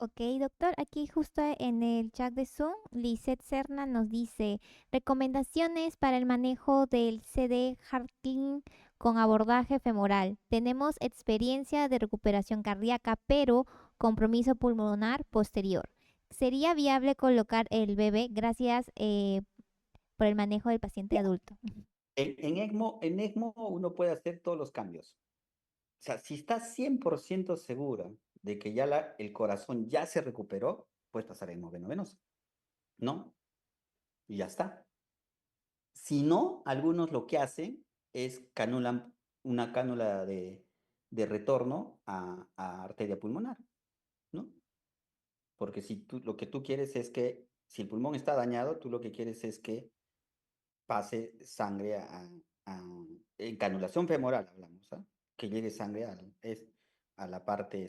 Ok, doctor, aquí justo en el chat de Zoom, Lisette Serna nos dice recomendaciones para el manejo del CD Hartling con abordaje femoral. Tenemos experiencia de recuperación cardíaca, pero compromiso pulmonar posterior. ¿Sería viable colocar el bebé? Gracias por el manejo del paciente adulto. En ECMO uno puede hacer todos los cambios. O sea, si estás 100% segura de que ya el corazón ya se recuperó, puedes pasar ECMO veno-venoso, ¿no? Y ya está. Si no, algunos lo que hacen es canulan una cánula de retorno a arteria pulmonar, ¿no? Porque si lo que tú quieres es que, si el pulmón está dañado, tú lo que quieres es que pase sangre en canulación femoral, hablamos, ¿ah? Que llegue sangre a la parte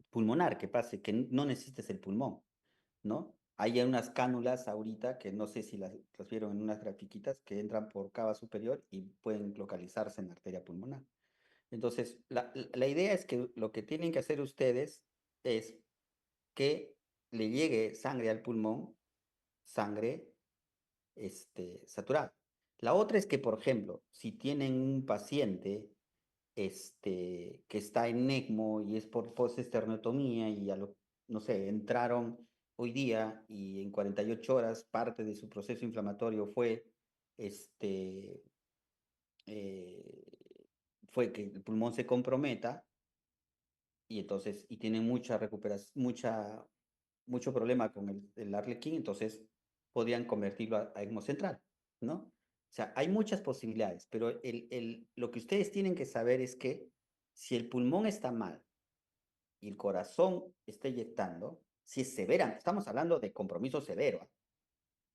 pulmonar, que pase, que no necesites el pulmón, ¿no? Hay unas cánulas ahorita que no sé si las vieron en unas grafiquitas que entran por cava superior y pueden localizarse en la arteria pulmonar. Entonces, la idea es que lo que tienen que hacer ustedes es que le llegue sangre al pulmón, sangre saturada. La otra es que, por ejemplo, si tienen un paciente que está en ECMO y es por postesternotomía y no sé, entraron hoy día y en 48 horas parte de su proceso inflamatorio este, eh, fue que el pulmón se comprometa y entonces, y tienen mucha recuperación, mucho problema con el Arlequín, entonces podrían convertirlo a ECMO central, ¿no? O sea, hay muchas posibilidades, pero lo que ustedes tienen que saber es que si el pulmón está mal y el corazón está eyectando, si es severa, estamos hablando de compromiso severo, ¿ah?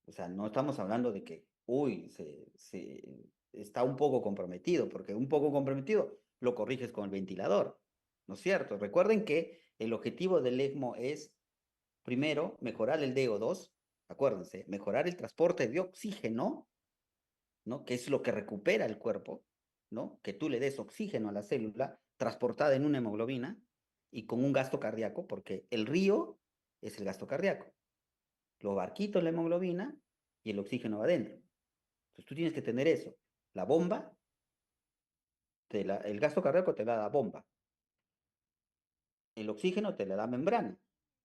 O sea, no estamos hablando de que, uy, está un poco comprometido, porque un poco comprometido lo corriges con el ventilador, ¿no es cierto? Recuerden que el objetivo del ECMO es, primero, mejorar el DO2, acuérdense, mejorar el transporte de oxígeno, ¿no? Que es lo que recupera el cuerpo, ¿no? Que tú le des oxígeno a la célula transportada en una hemoglobina y con un gasto cardíaco, porque el río es el gasto cardíaco. Los barquitos, la hemoglobina y el oxígeno va adentro. Entonces tú tienes que tener eso. La bomba, el gasto cardíaco te la da bomba. El oxígeno te la da membrana.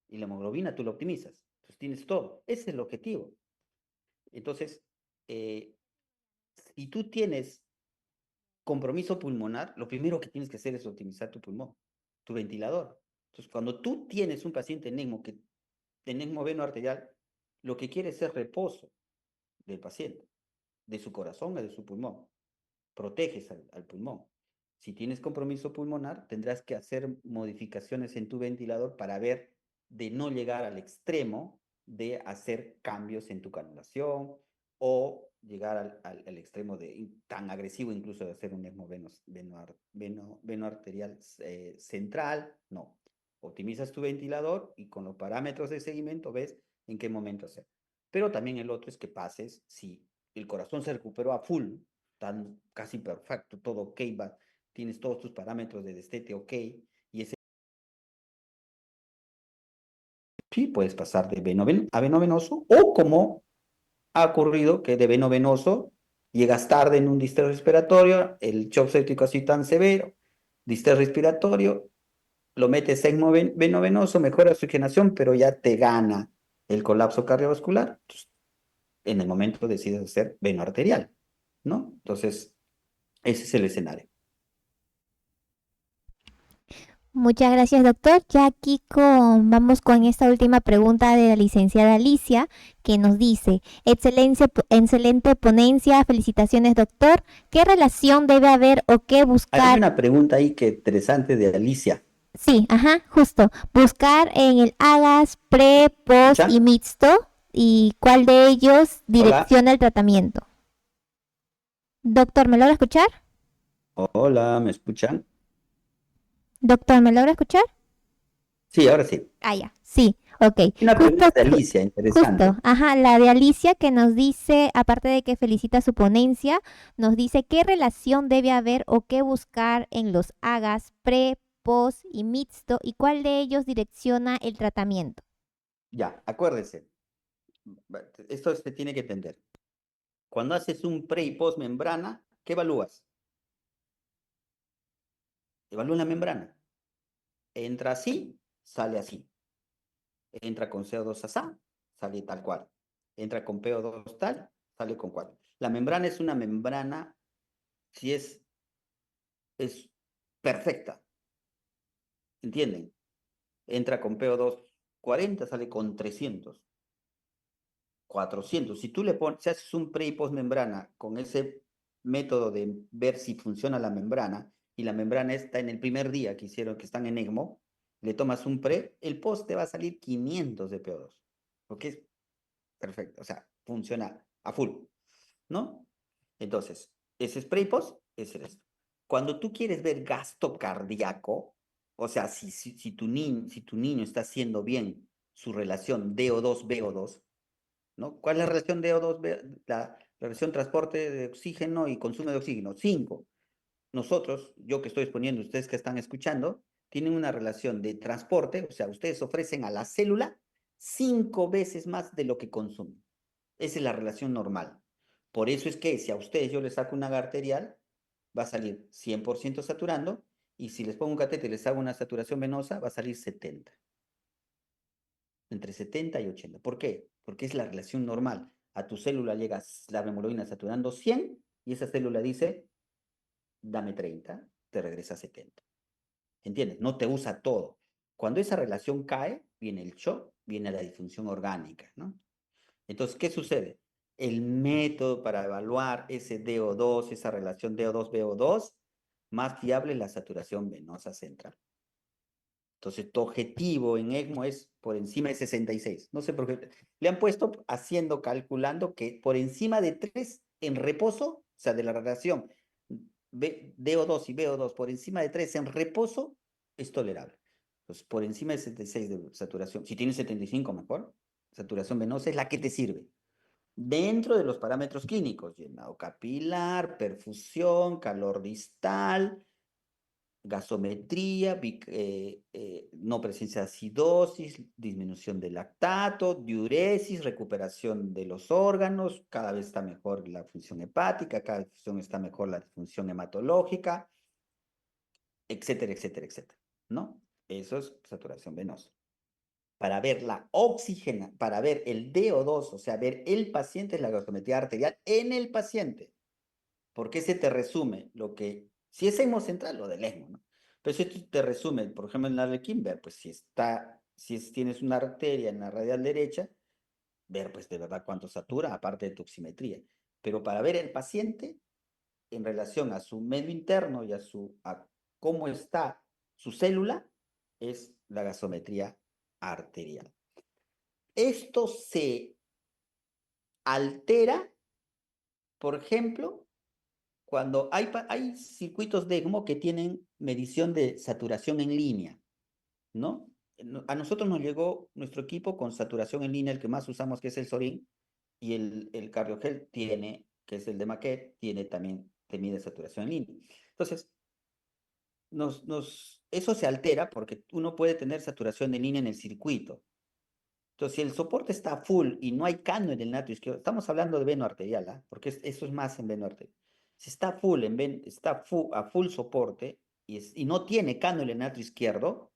Y la hemoglobina tú lo optimizas. Entonces tienes todo. Ese es el objetivo. Entonces, eh, si tú tienes compromiso pulmonar, lo primero que tienes que hacer es optimizar tu pulmón, tu ventilador. Entonces, cuando tú tienes un paciente en ECMO, en ECMO veno arterial, lo que quiere es reposo del paciente, de su corazón o de su pulmón. Proteges al pulmón. Si tienes compromiso pulmonar, tendrás que hacer modificaciones en tu ventilador para ver de no llegar al extremo de hacer cambios en tu canulación o llegar al extremo tan agresivo incluso de hacer un ECMO veno arterial central. No. Optimizas tu ventilador y con los parámetros de seguimiento ves en qué momento hacer. Pero también el otro es que pases, si el corazón se recuperó a full, tan casi perfecto, todo ok, tienes todos tus parámetros de destete ok, y ese sí puedes pasar de a veno venoso, o como ha ocurrido que de veno venoso llegas tarde en un distrés respiratorio, el shock séptico así tan severo, distrés respiratorio, lo metes en veno venoso, mejora la oxigenación, pero ya te gana el colapso cardiovascular. Entonces, en el momento decides hacer veno arterial, ¿no? Entonces, ese es el escenario. Muchas gracias, doctor. Ya aquí vamos con esta última pregunta de la licenciada Alicia, que nos dice, excelente ponencia, felicitaciones, doctor. ¿Qué relación debe haber o qué Hay buscar? una pregunta ahí que interesante de Alicia. Sí, ajá, justo. Buscar en el AGAS, pre, post y ¿Escuchan? mixto, y cuál de ellos Hola, direcciona el tratamiento. Doctor, ¿me logra escuchar? hola, ¿me escuchan? Doctor, ¿me logra escuchar? Sí, ahora sí. Ah, ya, sí, ok. Una Justo, pregunta de Alicia, justo, interesante. ajá, la de Alicia que nos dice, aparte de que felicita su ponencia, nos dice qué relación debe haber o qué buscar en los AGAS, pre, post y mixto y cuál de ellos direcciona el tratamiento. Ya, acuérdese, esto se tiene que entender. Cuando haces un pre y post membrana, ¿qué evalúas? Evalúa la membrana. Entra así, sale así. Entra con CO2 asá, sale tal cual. Entra con PO2 tal, sale con cual. La membrana es una membrana, si es perfecta, ¿entienden? Entra con PO2 40, sale con 300. 400. Si tú le pones, si haces un pre y post membrana con ese método de ver si funciona la membrana y la membrana está en el primer día que hicieron, que están en ECMO, le tomas un pre, el post te va a salir 500 de PO2, porque es perfecto, o sea, funciona a full, ¿no? Entonces, ese es pre y post, ese es esto. Cuando tú quieres ver gasto cardíaco, o sea, si tu niño está haciendo bien su relación DO2-BO2, ¿no? ¿Cuál es la relación de O2, la relación transporte de oxígeno y consumo de oxígeno? 5. nosotros, yo que estoy exponiendo, ustedes que están escuchando, tienen una relación de transporte, o sea, ustedes ofrecen a la célula 5 veces más de lo que consumen. Esa es la relación normal. Por eso es que si a ustedes yo les saco una arterial, va a salir 100% saturando, y si les pongo un catéter y les hago una saturación venosa, va a salir 70. Entre 70 y 80. ¿Por qué? Porque es la relación normal. A tu célula llega la hemoglobina saturando 100 y esa célula dice, dame 30, te regresa 70. ¿Entiendes? No te usa todo. Cuando esa relación cae, viene el shock, viene la disfunción orgánica, ¿no? Entonces, ¿qué sucede? El método para evaluar ese DO2, esa relación DO2-BO2, más fiable es la saturación venosa central. Entonces, tu objetivo en ECMO es por encima de 66. No sé por qué. Le han puesto haciendo, calculando que por encima de 3 en reposo, o sea, de la relación DO2 y BO2, por encima de 3 en reposo, es tolerable. Entonces, por encima de 76 de saturación, si tienes 75, mejor. Saturación venosa es la que te sirve. Dentro de los parámetros clínicos, llenado capilar, perfusión, calor distal, gasometría, no presencia de acidosis, disminución del lactato, diuresis, recuperación de los órganos, cada vez está mejor la función hepática, cada vez está mejor la función hematológica, etcétera, etcétera, etcétera, ¿no? Eso es saturación venosa. Para ver la oxigena, para ver el DO2, o sea, ver el paciente, es la gasometría arterial en el paciente. Porque se te resume lo que, si es hemocentral, lo del ESMO, ¿no? Pero si esto te resume, por ejemplo, en la Arlequín, ver, pues tienes una arteria en la radial derecha, ver, pues de verdad cuánto satura, aparte de toximetría. Pero para ver el paciente en relación a su medio interno y a cómo está su célula, es la gasometría arterial. Esto se altera, por ejemplo, cuando hay circuitos de ECMO que tienen medición de saturación en línea, ¿no? A nosotros nos llegó nuestro equipo con saturación en línea, el que más usamos, que es el Sorin, y el Cardiogel tiene, que es el de Maquet, tiene también, te mide saturación en línea. Entonces, eso se altera porque uno puede tener saturación en línea en el circuito. Entonces, si el soporte está full y no hay cano en el natrio izquierdo, estamos hablando de veno arterial, ¿ah? Porque eso es más en veno arterial. Si está full, a full soporte y no tiene cano en el natrio izquierdo,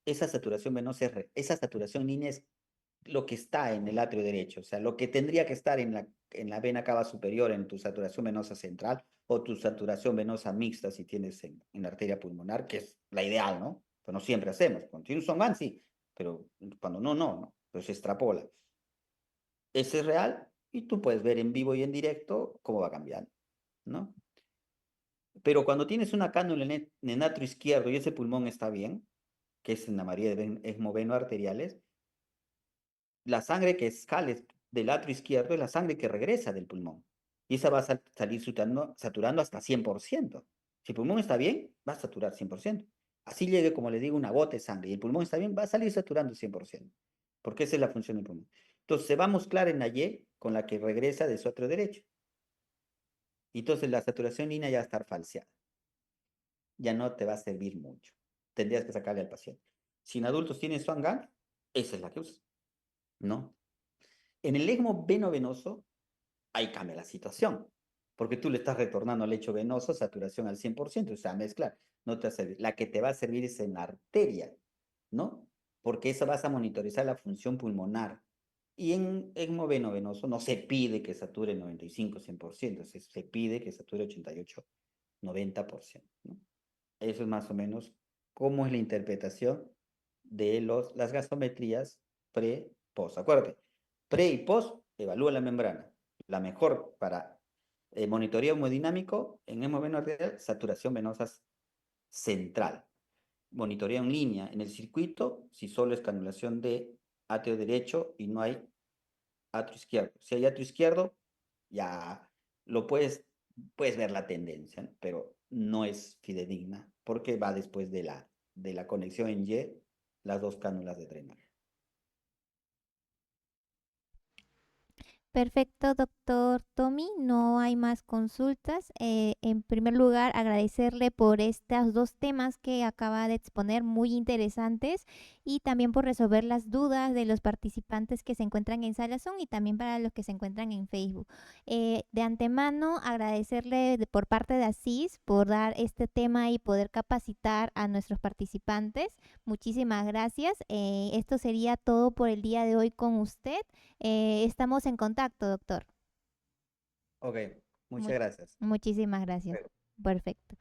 esa saturación venosa esa saturación línea es lo que está en el atrio derecho, o sea, lo que tendría que estar en la vena cava superior, en tu saturación venosa central o tu saturación venosa mixta si tienes en la arteria pulmonar, que es la ideal, ¿no? Pues no siempre hacemos. Cuando tienes un GAN, sí, pero cuando no, no, no. Pues se extrapola. Ese es real y tú puedes ver en vivo y en directo cómo va cambiando, ¿no? Pero cuando tienes una cánula en el atrio izquierdo y ese pulmón está bien, que es en la mayoría de esmovenoarteriales, la sangre que sale del atrio izquierdo es la sangre que regresa del pulmón. Y esa va a salir saturando hasta 100%. Si el pulmón está bien, va a saturar 100%. Así llegue, como le digo, una gota de sangre y el pulmón está bien, va a salir saturando 100%. Porque esa es la función del pulmón. Entonces se va a mezclar en la Y con la que regresa de su atrio derecho. Y entonces la saturación línea ya va a estar falseada. Ya no te va a servir mucho. Tendrías que sacarle al paciente. Si en adultos tienes Swan-Ganz, esa es la que usas, ¿no? En el ECMO veno-venoso, ahí cambia la situación, porque tú le estás retornando al lecho venoso saturación al 100%, o sea, mezclar, no te va a servir. La que te va a servir es en la arteria, ¿no? Porque esa vas a monitorizar la función pulmonar. Y en ECMO veno-venoso no se pide que sature 95-100%, se pide que sature 88-90%, ¿no? Eso es más o menos cómo es la interpretación de las gasometrías pre-post. Acuérdate, pre y post evalúa la membrana. La mejor para monitoreo hemodinámico en hemoveno arterial, saturación venosa central. Monitoreo en línea en el circuito si solo es canulación de atrio derecho y no hay atrio izquierdo. Si hay atrio izquierdo, ya lo puedes ver la tendencia, ¿no? Pero no es fidedigna porque va después de la conexión en Y, las dos cánulas de drenaje. Perfecto, doctor Tommy. No hay más consultas. En primer lugar, agradecerle por estos dos temas que acaba de exponer, muy interesantes, y también por resolver las dudas de los participantes que se encuentran en sala Zoom y también para los que se encuentran en Facebook. De antemano, agradecerle por parte de Asís por dar este tema y poder capacitar a nuestros participantes. Muchísimas gracias. Esto sería todo por el día de hoy con usted. Estamos en contacto, doctor. Ok, muchas Mu- gracias. muchísimas gracias. Luego. Perfecto.